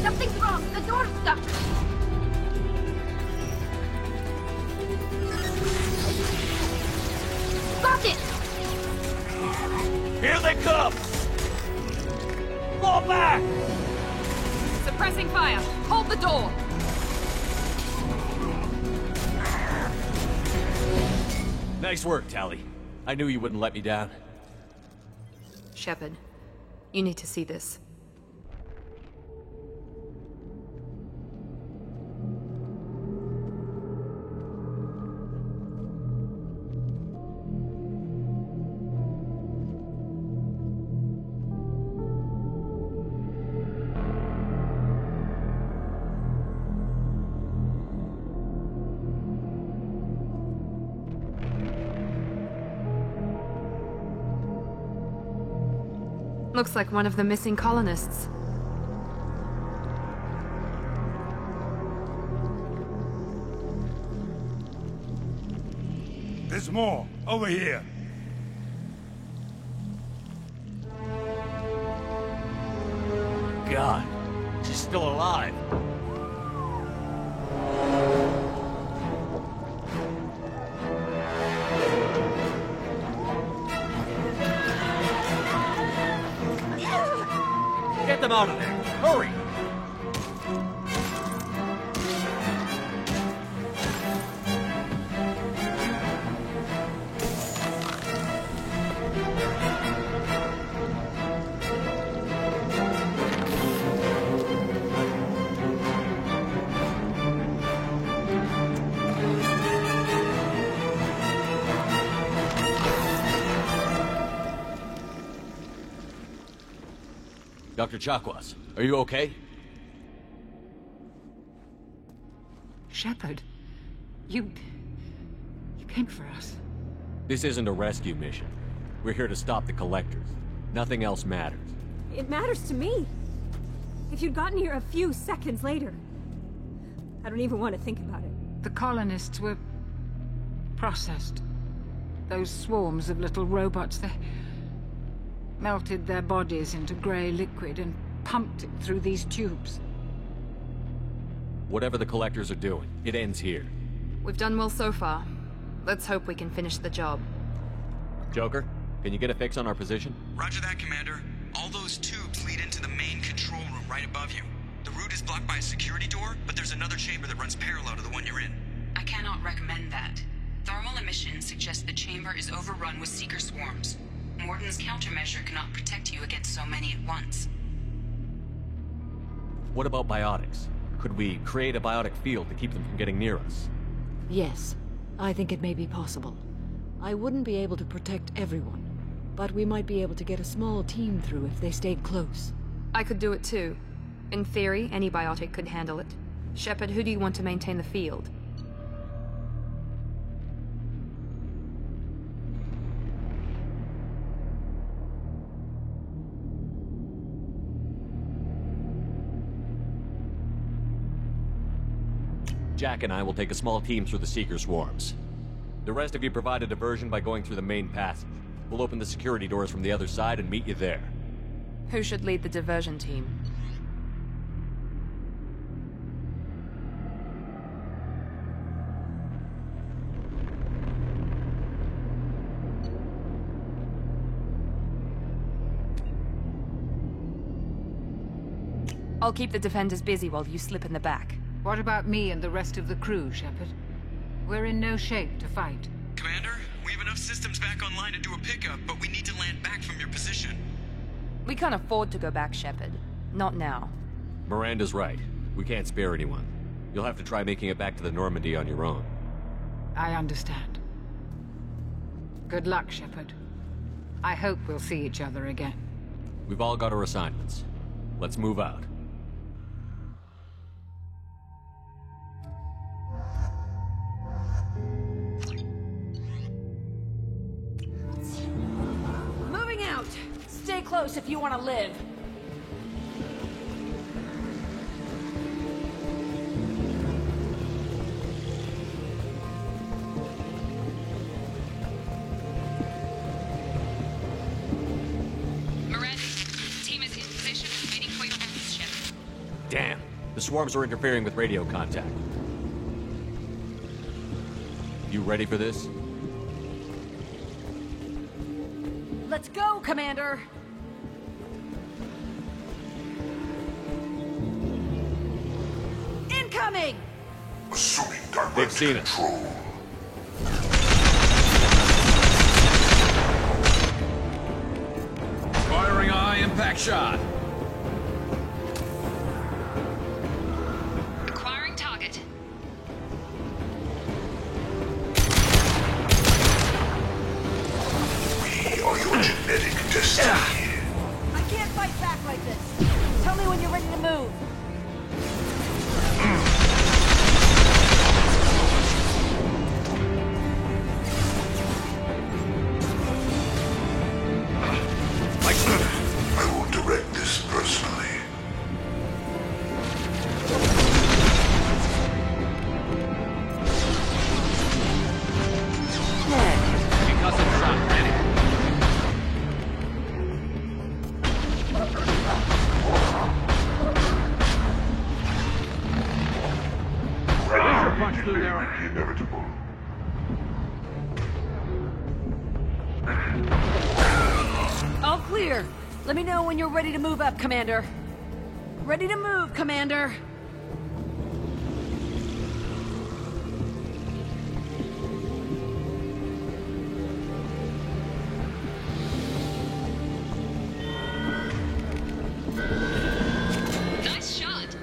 Something's wrong. The door's stuck. Here they come! Fall back! Suppressing fire! Hold the door! Nice work, Tali. I knew you wouldn't let me down. Shepard, you need to see this. Looks like one of the missing colonists. There's more. Over here. God, she's still alive. Get them out of there! Hurry! Dr. Chakwas, are you okay? Shepard, you came for us. This isn't a rescue mission. We're here to stop the Collectors. Nothing else matters. It matters to me. If you'd gotten here a few seconds later, I don't even want to think about it. The colonists were processed. Those swarms of little robots, they melted their bodies into grey liquid and pumped it through these tubes. Whatever the Collectors are doing, it ends here. We've done well so far. Let's hope we can finish the job. Joker, can you get a fix on our position? Roger that, Commander. All those tubes lead into the main control room right above you. The route is blocked by a security door, but there's another chamber that runs parallel to the one you're in. I cannot recommend that. Thermal emissions suggest the chamber is overrun with seeker swarms. Morden's countermeasure cannot protect you against so many at once. What about biotics? Could we create a biotic field to keep them from getting near us? Yes, I think it may be possible. I wouldn't be able to protect everyone, but we might be able to get a small team through if they stayed close. I could do it too. In theory, any biotic could handle it. Shepard, who do you want to maintain the field? Jack and I will take a small team through the Seeker swarms. The rest of you provide a diversion by going through the main passage. We'll open the security doors from the other side and meet you there. Who should lead the diversion team? I'll keep the defenders busy while you slip in the back. What about me and the rest of the crew, Shepard? We're in no shape to fight. Commander, we have enough systems back online to do a pickup, but we need to land back from your position. We can't afford to go back, Shepard. Not now. Miranda's right. We can't spare anyone. You'll have to try making it back to the Normandy on your own. I understand. Good luck, Shepard. I hope we'll see each other again. We've all got our assignments. Let's move out. Stay close if you want to live. Miranda, team is in position waiting for your ship. Damn! The swarms are interfering with radio contact. You ready for this? Let's Let's go, Commander! Incoming! Assuming direct They've seen us. control. Firing a high-impact shot. Acquiring target. We are your genetic destiny. I can't fight back like this. Tell me when you're ready to move. I will direct this personally. Concussive shot ready. Laser punch through there. Inevitable. All clear. Let me know when you're ready to move up, Commander. Ready to move, Commander. Nice shot.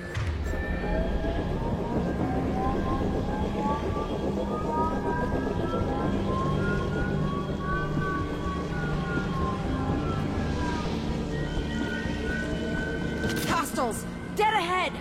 Hostiles, dead ahead!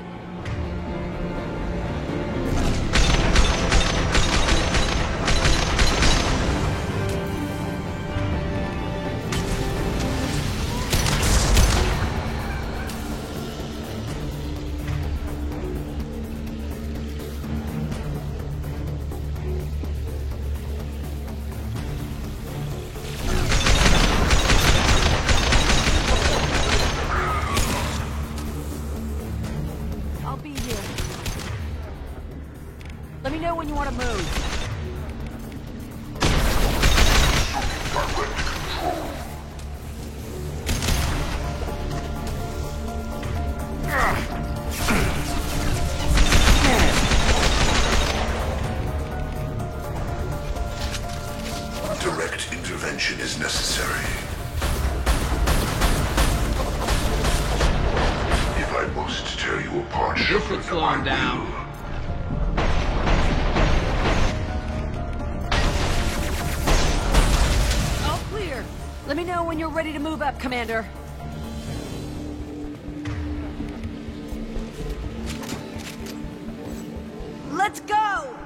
I'll be here. Let me know when you want to move. Direct intervention is necessary. If I must tear you apart, Shepard, slow him down. All clear. Let me know when you're ready to move up, Commander. Let's go!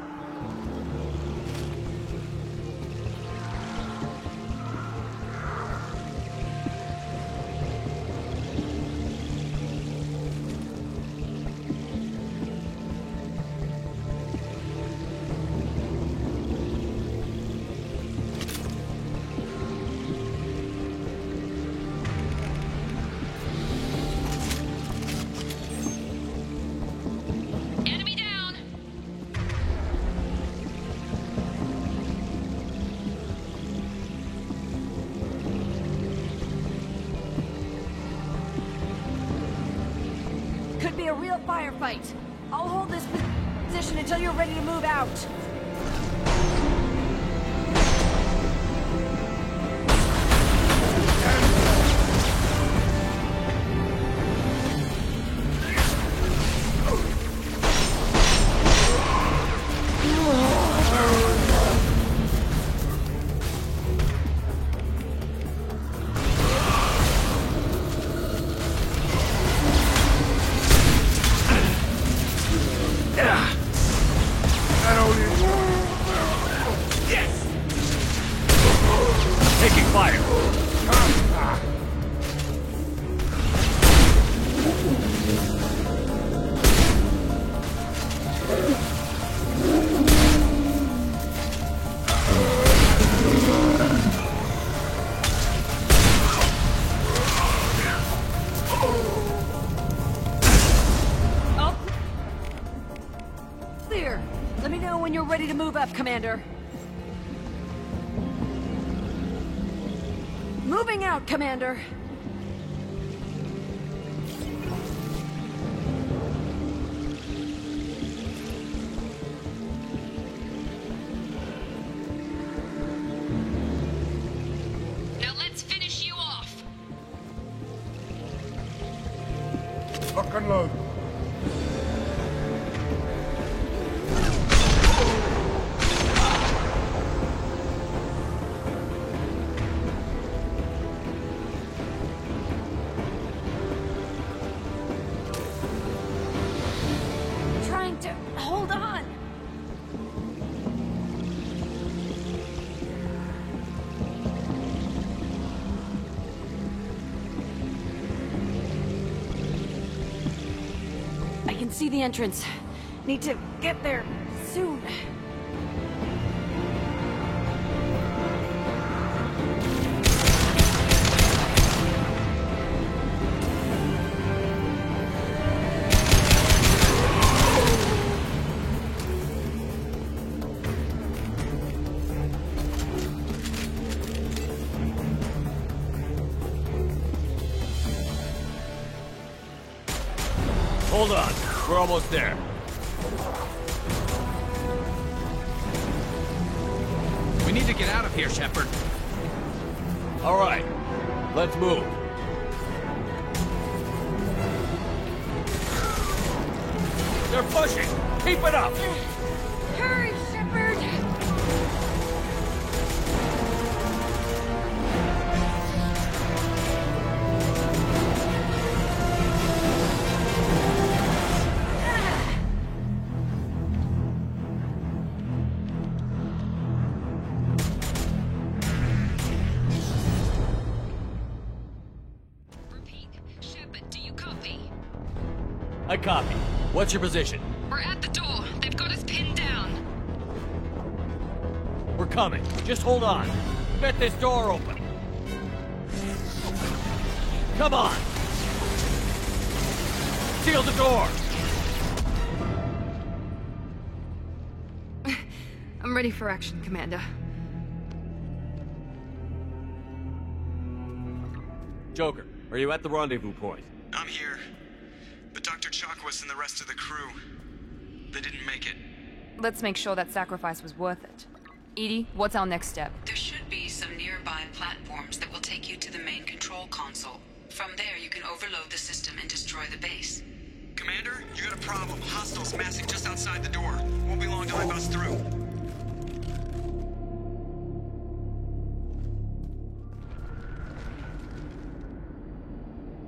Enemy down. Could be a real firefight. I'll hold this position until you're ready to move out. Taking fire. All clear. Let me know when you're ready to move up, Commander. Moving out, Commander! Now let's finish you off! Lock and load. Trying to hold on. I can see the entrance. Need to get there soon. Hold on. We're almost there. We need to get out of here, Shepard. All right. Let's move. They're pushing! Keep it up! Hurry, Shepard! I copy. What's your position? We're at the door. They've got us pinned down. We're coming. Just hold on. Get this door open. Come on! Seal the door! I'm ready for action, Commander. Joker, are you at the rendezvous point? I'm here. But Dr. Chakwas and the rest of the crew, they didn't make it. Let's make sure that sacrifice was worth it. Edie, what's our next step? There should be some nearby platforms that will take you to the main control console. From there, you can overload the system and destroy the base. Commander, you got a problem. Hostiles massing just outside the door. Won't be long till I bust through.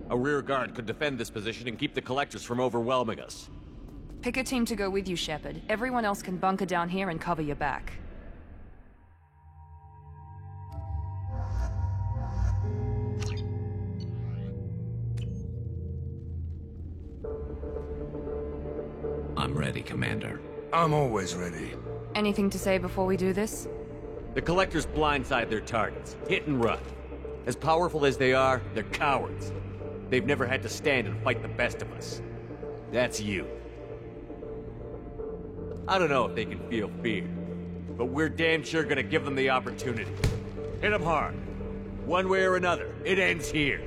A rear guard could defend this position and keep the Collectors from overwhelming us. Pick a team to go with you, Shepard. Everyone else can bunker down here and cover your back. I'm ready, Commander. I'm always ready. Anything to say before we do this? The Collectors blindside their targets. Hit and run. As powerful as they are, they're cowards. They've never had to stand and fight the best of us. That's you. I don't know if they can feel fear, but we're damn sure gonna give them the opportunity. Hit them hard. One way or another, it ends here.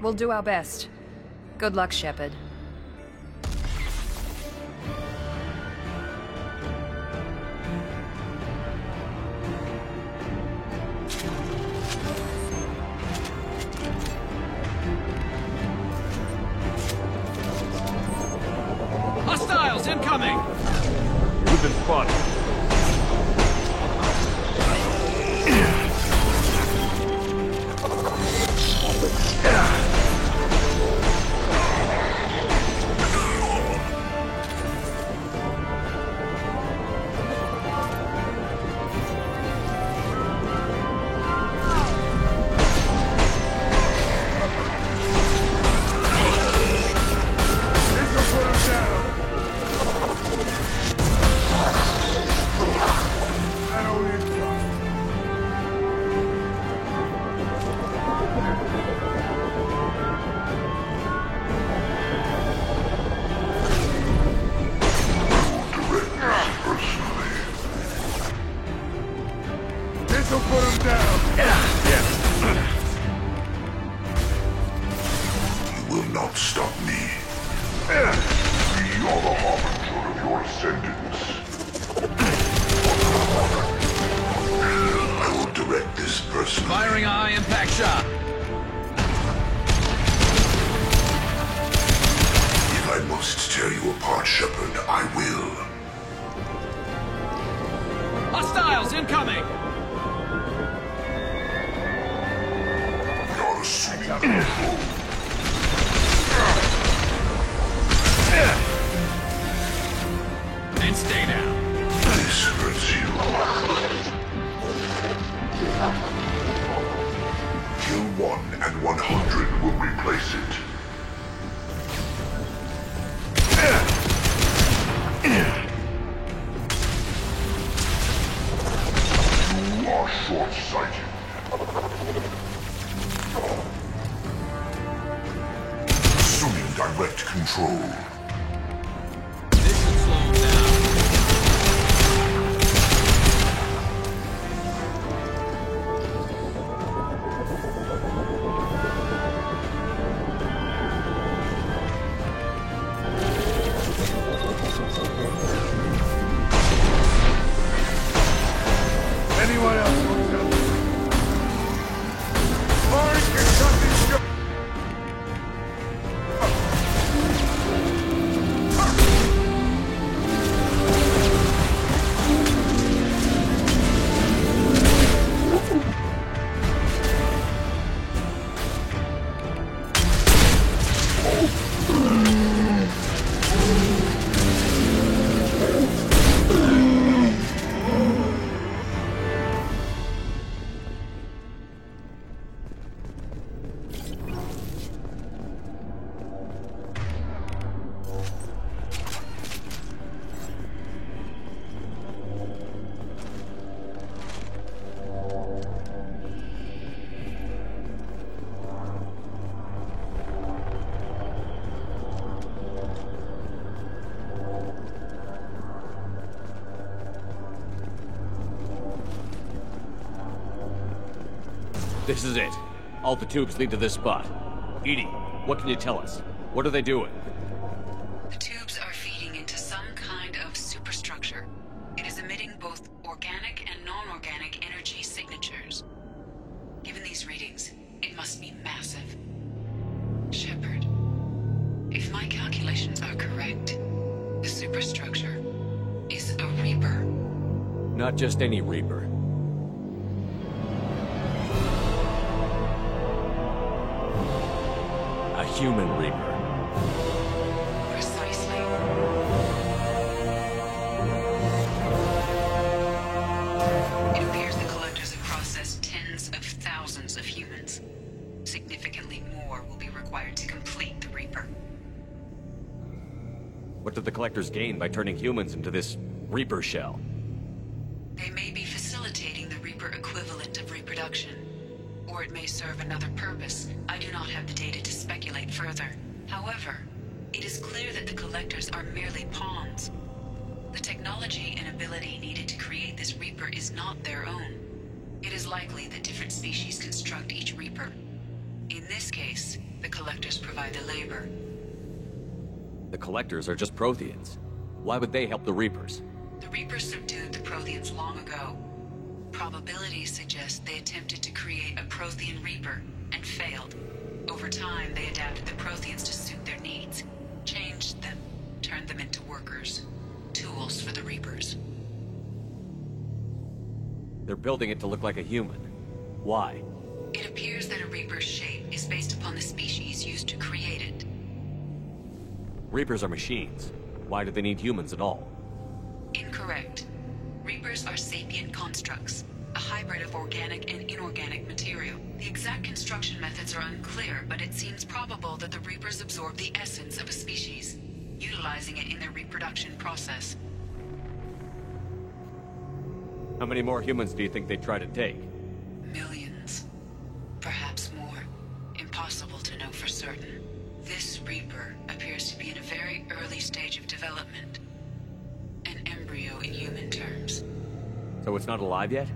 We'll do our best. Good luck, Shepard. Hostiles incoming! We've been spotted. will not stop me. We are the harbinger of your ascendance. I will direct this person. Firing a high-impact shot. If I must tear you apart, Shepard, I will. Hostiles incoming! We are assuming control. And stay down. This hurts you. Kill 1 and 100 will replace it. You are short-sighted. Assuming direct control. This should slow him down. Anyone else wants help? Mars, get something to This is it. All the tubes lead to this spot. EDI, what can you tell us? What are they doing? The tubes are feeding into some kind of superstructure. It is emitting both organic and non-organic energy signatures. Given these readings, it must be massive. Shepard, if my calculations are correct, the superstructure is a Reaper. Not just any Reaper. A human Reaper. Precisely. It appears the Collectors have processed tens of thousands of humans. Significantly more will be required to complete the Reaper. What did the Collectors gain by turning humans into this Reaper shell? They may be facilitating the Reaper equivalent of reproduction. Or it may serve another purpose. I do not have the data to speculate further. However, it is clear that the Collectors are merely pawns. The technology and ability needed to create this Reaper is not their own. It is likely that different species construct each Reaper. In this case, the Collectors provide the labor. The Collectors are just Protheans. Why would they help the Reapers? The Reapers subdued the Protheans long ago. Probabilities suggest they attempted to create a Prothean Reaper and failed. Over time, they adapted the Protheans to suit their needs, changed them, turned them into workers, tools for the Reapers. They're building it to look like a human. Why? It appears that a Reaper's shape is based upon the species used to create it. Reapers are machines. Why do they need humans at all? Incorrect. Reapers are sapient constructs, a hybrid of organic and inorganic material. The exact construction methods are unclear, but it seems probable that the Reapers absorb the essence of a species, utilizing it in their reproduction process. How many more humans do you think they'd try to take? Millions. Perhaps more. Impossible to know for certain. This Reaper appears to be in a very early stage of development. An embryo in human terms. So it's not alive yet?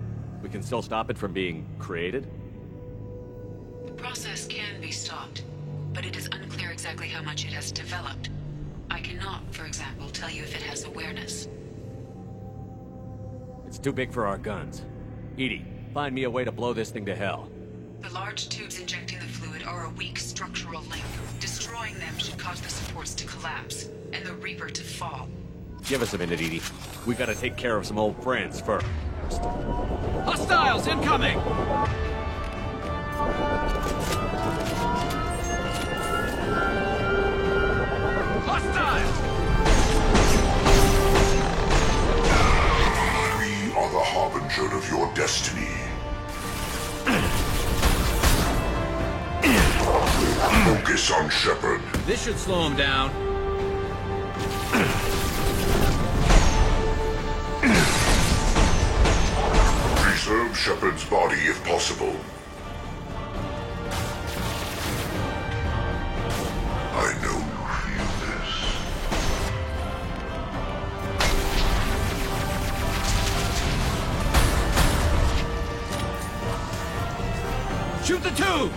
We can still stop it from being created? The process can be stopped, but it is unclear exactly how much it has developed. I cannot, for example, tell you if it has awareness. It's too big for our guns. EDI, find me a way to blow this thing to hell. The large tubes injecting the fluid are a weak structural link. Destroying them should cause the supports to collapse, and the Reaper to fall. Give us a minute, EDI. We gotta take care of some old friends first. Hostiles incoming! Hostiles! We are the harbinger of your destiny. Focus on Shepard. This should slow him down. Preserve Shepard's body if possible. I know you feel this. Shoot the tubes!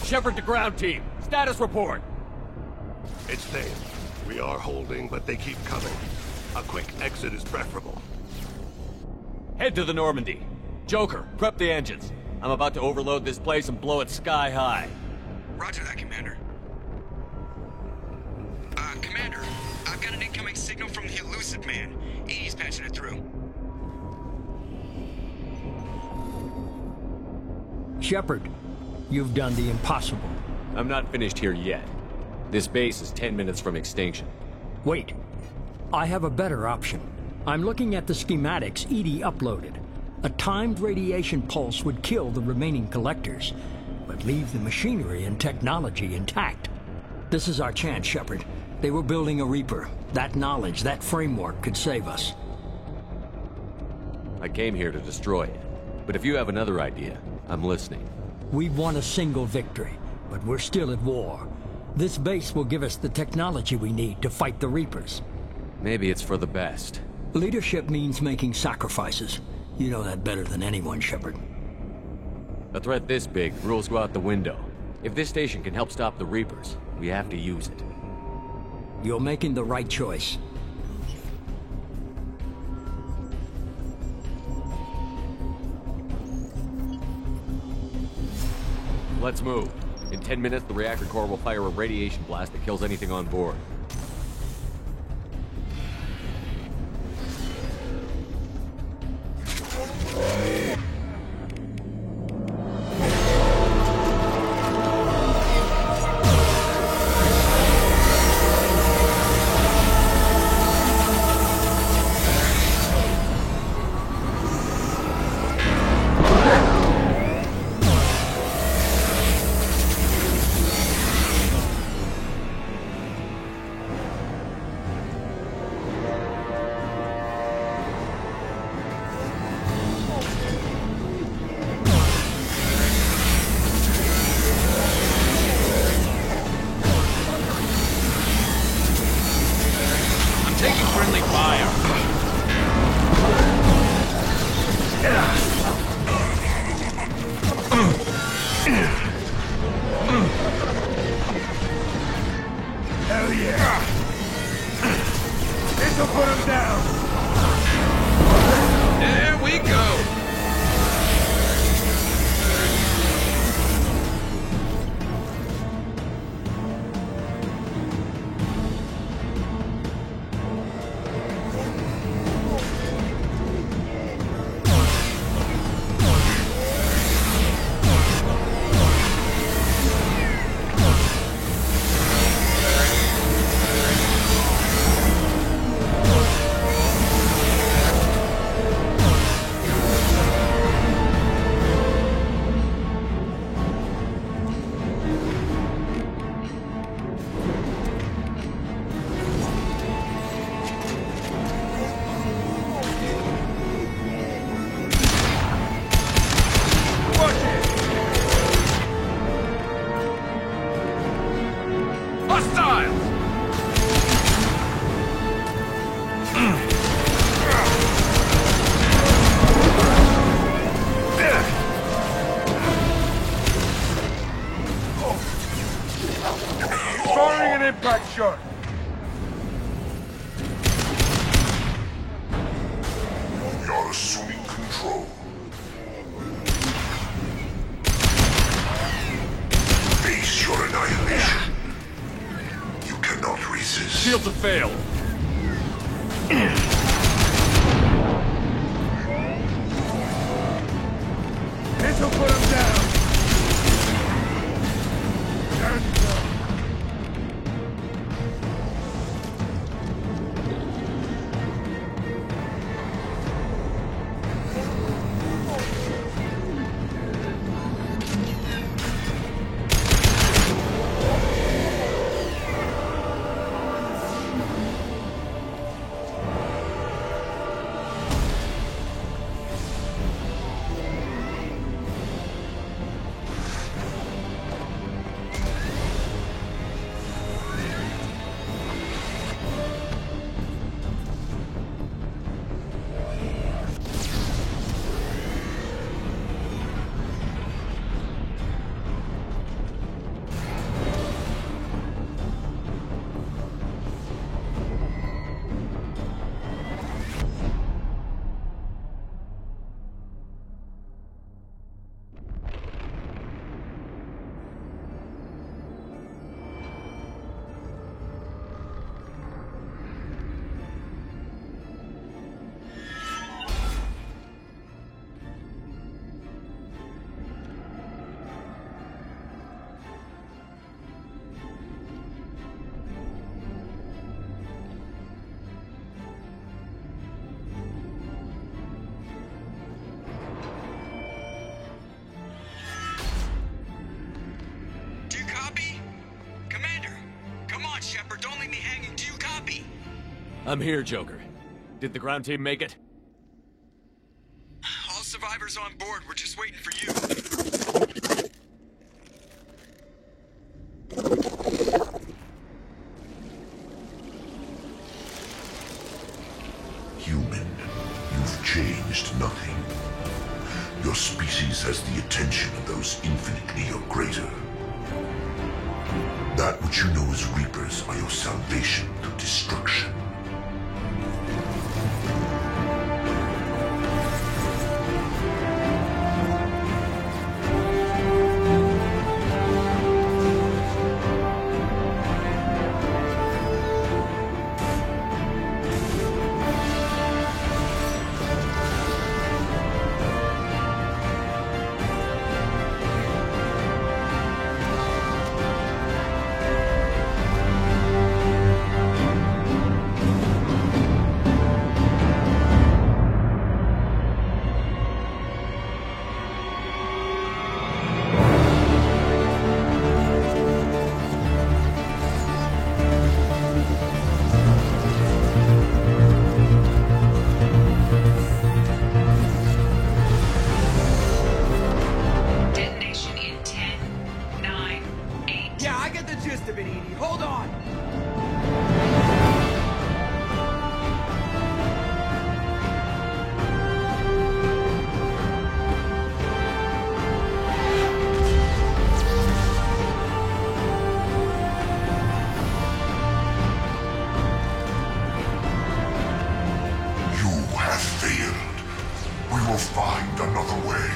Shepard to ground team. Status report. It's Dave. We are holding, but they keep coming. A quick exit is preferable. Head to the Normandy. Joker, prep the engines. I'm about to overload this place and blow it sky high. Roger that, Commander. Commander, I've got an incoming signal from the Elusive Man. EDI's patching it through. Shepard, you've done the impossible. I'm not finished here yet. This base is 10 minutes from extinction. Wait. I have a better option. I'm looking at the schematics EDI uploaded. A timed radiation pulse would kill the remaining collectors, but leave the machinery and technology intact. This is our chance, Shepard. They were building a Reaper. That knowledge, that framework could save us. I came here to destroy it. But if you have another idea, I'm listening. We've won a single victory, but we're still at war. This base will give us the technology we need to fight the Reapers. Maybe it's for the best. Leadership means making sacrifices. You know that better than anyone, Shepard. A threat this big, rules go out the window. If this station can help stop the Reapers, we have to use it. You're making the right choice. Let's move. In 10 minutes, the reactor core will fire a radiation blast that kills anything on board. sharp. We are assuming control. Face your annihilation. You cannot resist. Shields have failed. This will put him down. There you go. Shepard, don't leave me hanging. Do you copy? I'm here, Joker. Did the ground team make it? All survivors on board. We're just waiting for you. Human, you've changed nothing. Your species has the attention of those infinitely or greater. That which you know as Reapers are your salvation through destruction. Find another way.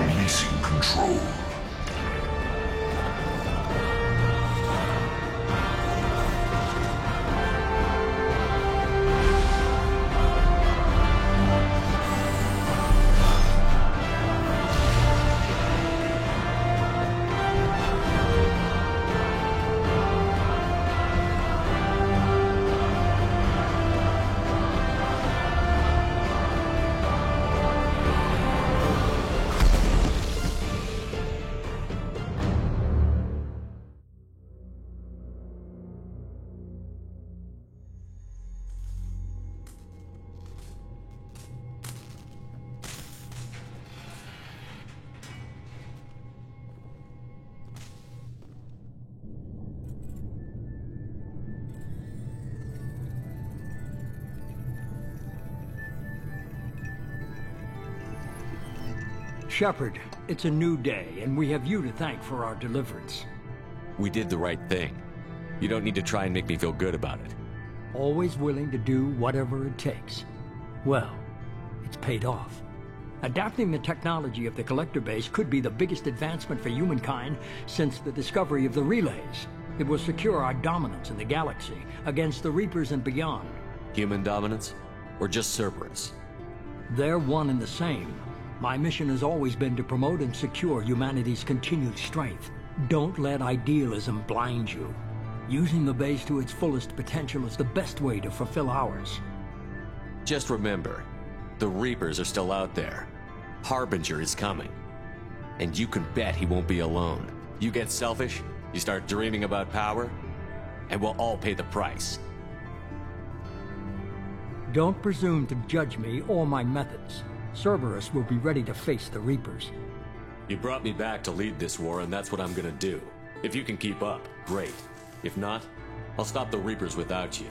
Releasing control. Shepard, it's a new day, and we have you to thank for our deliverance. We did the right thing. You don't need to try and make me feel good about it. Always willing to do whatever it takes. Well, it's paid off. Adapting the technology of the Collector base could be the biggest advancement for humankind since the discovery of the relays. It will secure our dominance in the galaxy against the Reapers and beyond. Human dominance? Or just Cerberus? They're one and the same. My mission has always been to promote and secure humanity's continued strength. Don't let idealism blind you. Using the base to its fullest potential is the best way to fulfill ours. Just remember, the Reapers are still out there. Harbinger is coming. And you can bet he won't be alone. You get selfish, you start dreaming about power, and we'll all pay the price. Don't presume to judge me or my methods. Cerberus will be ready to face the Reapers. You brought me back to lead this war, and that's what I'm gonna do. If you can keep up, great. If not, I'll stop the Reapers without you.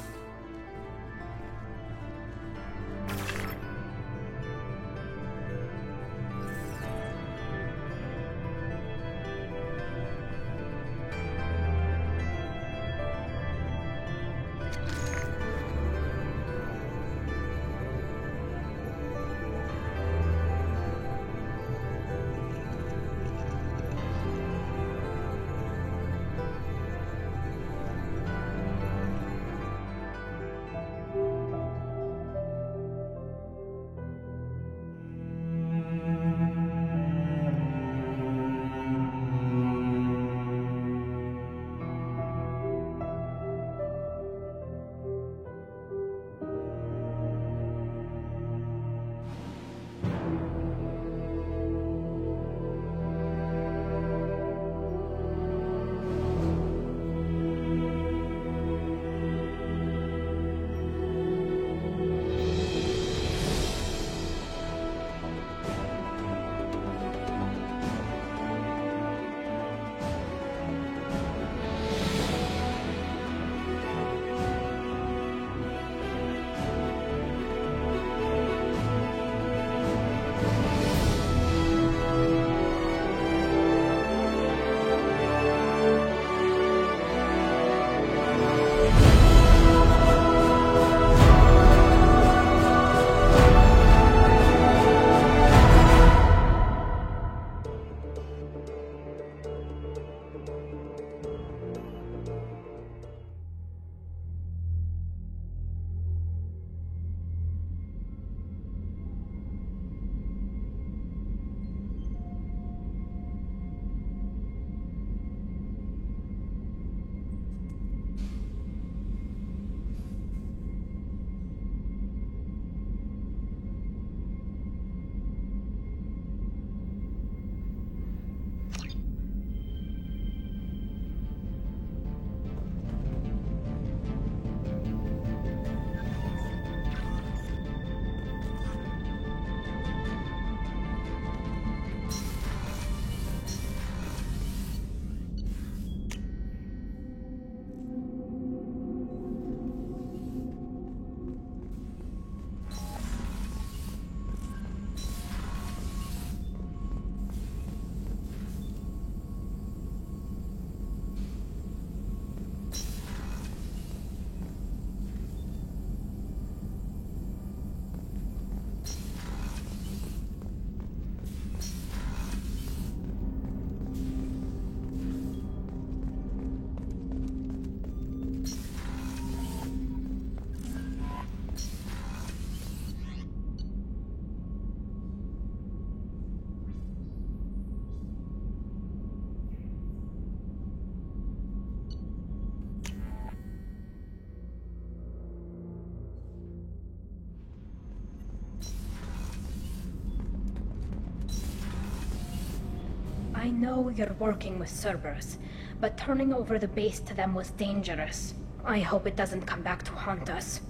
I know you're working with Cerberus, but turning over the base to them was dangerous. I hope it doesn't come back to haunt us.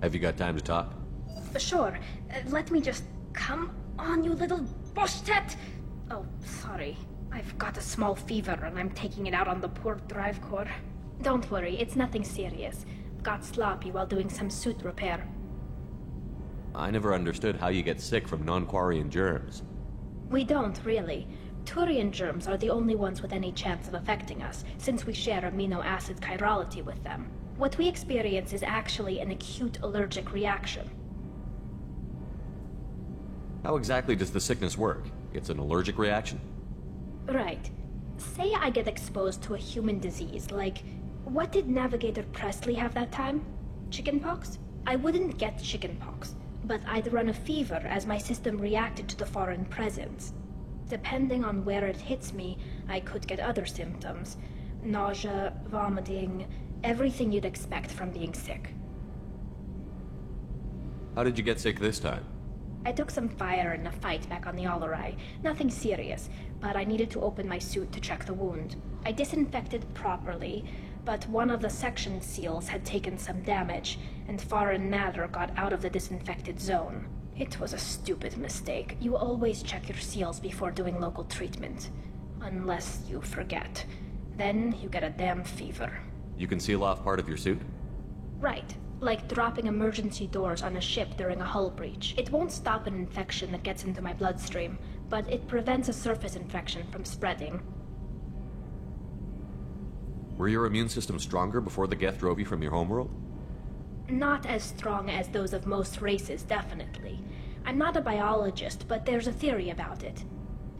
Have you got time to talk? Sure. Let me just... Come on, you little boshtet! Oh, sorry. I've got a small fever and I'm taking it out on the poor drive core. Don't worry, it's nothing serious. Got sloppy while doing some suit repair. I never understood how you get sick from non-Quarian germs. We don't, really. Turian germs are the only ones with any chance of affecting us, since we share amino acid chirality with them. What we experience is actually an acute allergic reaction. How exactly does the sickness work? It's an allergic reaction? Right. Say I get exposed to a human disease, like... What did Navigator Presley have that time? Chickenpox? I wouldn't get chickenpox, but I'd run a fever as my system reacted to the foreign presence. Depending on where it hits me, I could get other symptoms. Nausea, vomiting, everything you'd expect from being sick. How did you get sick this time? I took some fire in a fight back on the Alarai. Nothing serious, but I needed to open my suit to check the wound. I disinfected properly, but one of the section seals had taken some damage, and foreign matter got out of the disinfected zone. It was a stupid mistake. You always check your seals before doing local treatment. Unless you forget. Then you get a damn fever. You can seal off part of your suit? Right. Like dropping emergency doors on a ship during a hull breach. It won't stop an infection that gets into my bloodstream, but it prevents a surface infection from spreading. Were your immune system stronger before the Geth drove you from your homeworld? Not as strong as those of most races, definitely. I'm not a biologist, but there's a theory about it.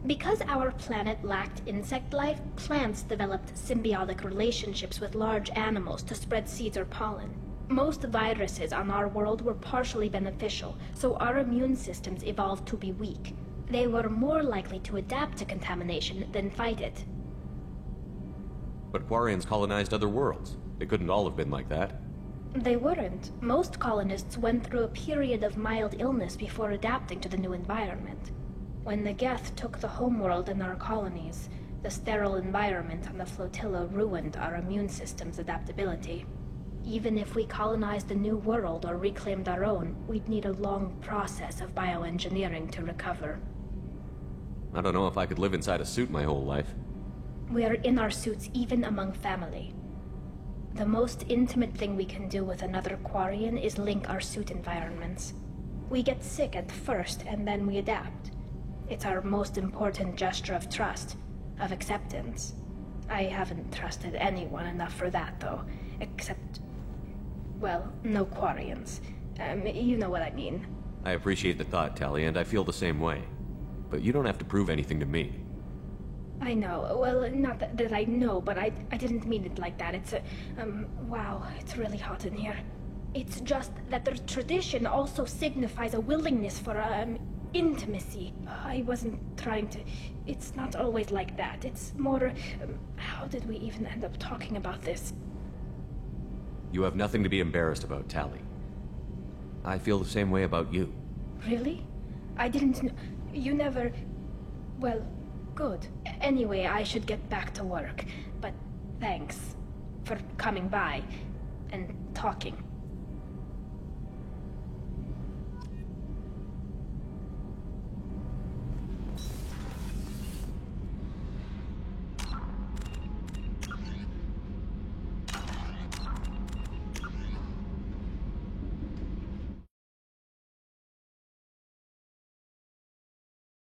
Because our planet lacked insect life, plants developed symbiotic relationships with large animals to spread seeds or pollen. Most viruses on our world were partially beneficial, so our immune systems evolved to be weak. They were more likely to adapt to contamination than fight it. But Quarians colonized other worlds. They couldn't all have been like that. They weren't. Most colonists went through a period of mild illness before adapting to the new environment. When the Geth took the homeworld and our colonies, the sterile environment on the flotilla ruined our immune system's adaptability. Even if we colonized a new world or reclaimed our own, we'd need a long process of bioengineering to recover. I don't know if I could live inside a suit my whole life. We are in our suits even among family. The most intimate thing we can do with another Quarian is link our suit environments. We get sick at first, and then we adapt. It's our most important gesture of trust, of acceptance. I haven't trusted anyone enough for that, though, except... well, no Quarians. You know what I mean. I appreciate the thought, Tali, and I feel the same way. But you don't have to prove anything to me. I know. Well, not that I know, but I didn't mean it like that. It's wow, it's really hot in here. It's just that the tradition also signifies a willingness for, intimacy. I wasn't trying to... It's not always like that. It's more... how did we even end up talking about this? You have nothing to be embarrassed about, Tali. I feel the same way about you. Really? I didn't know... You never... Well, good. Anyway, I should get back to work. But thanks for coming by and talking.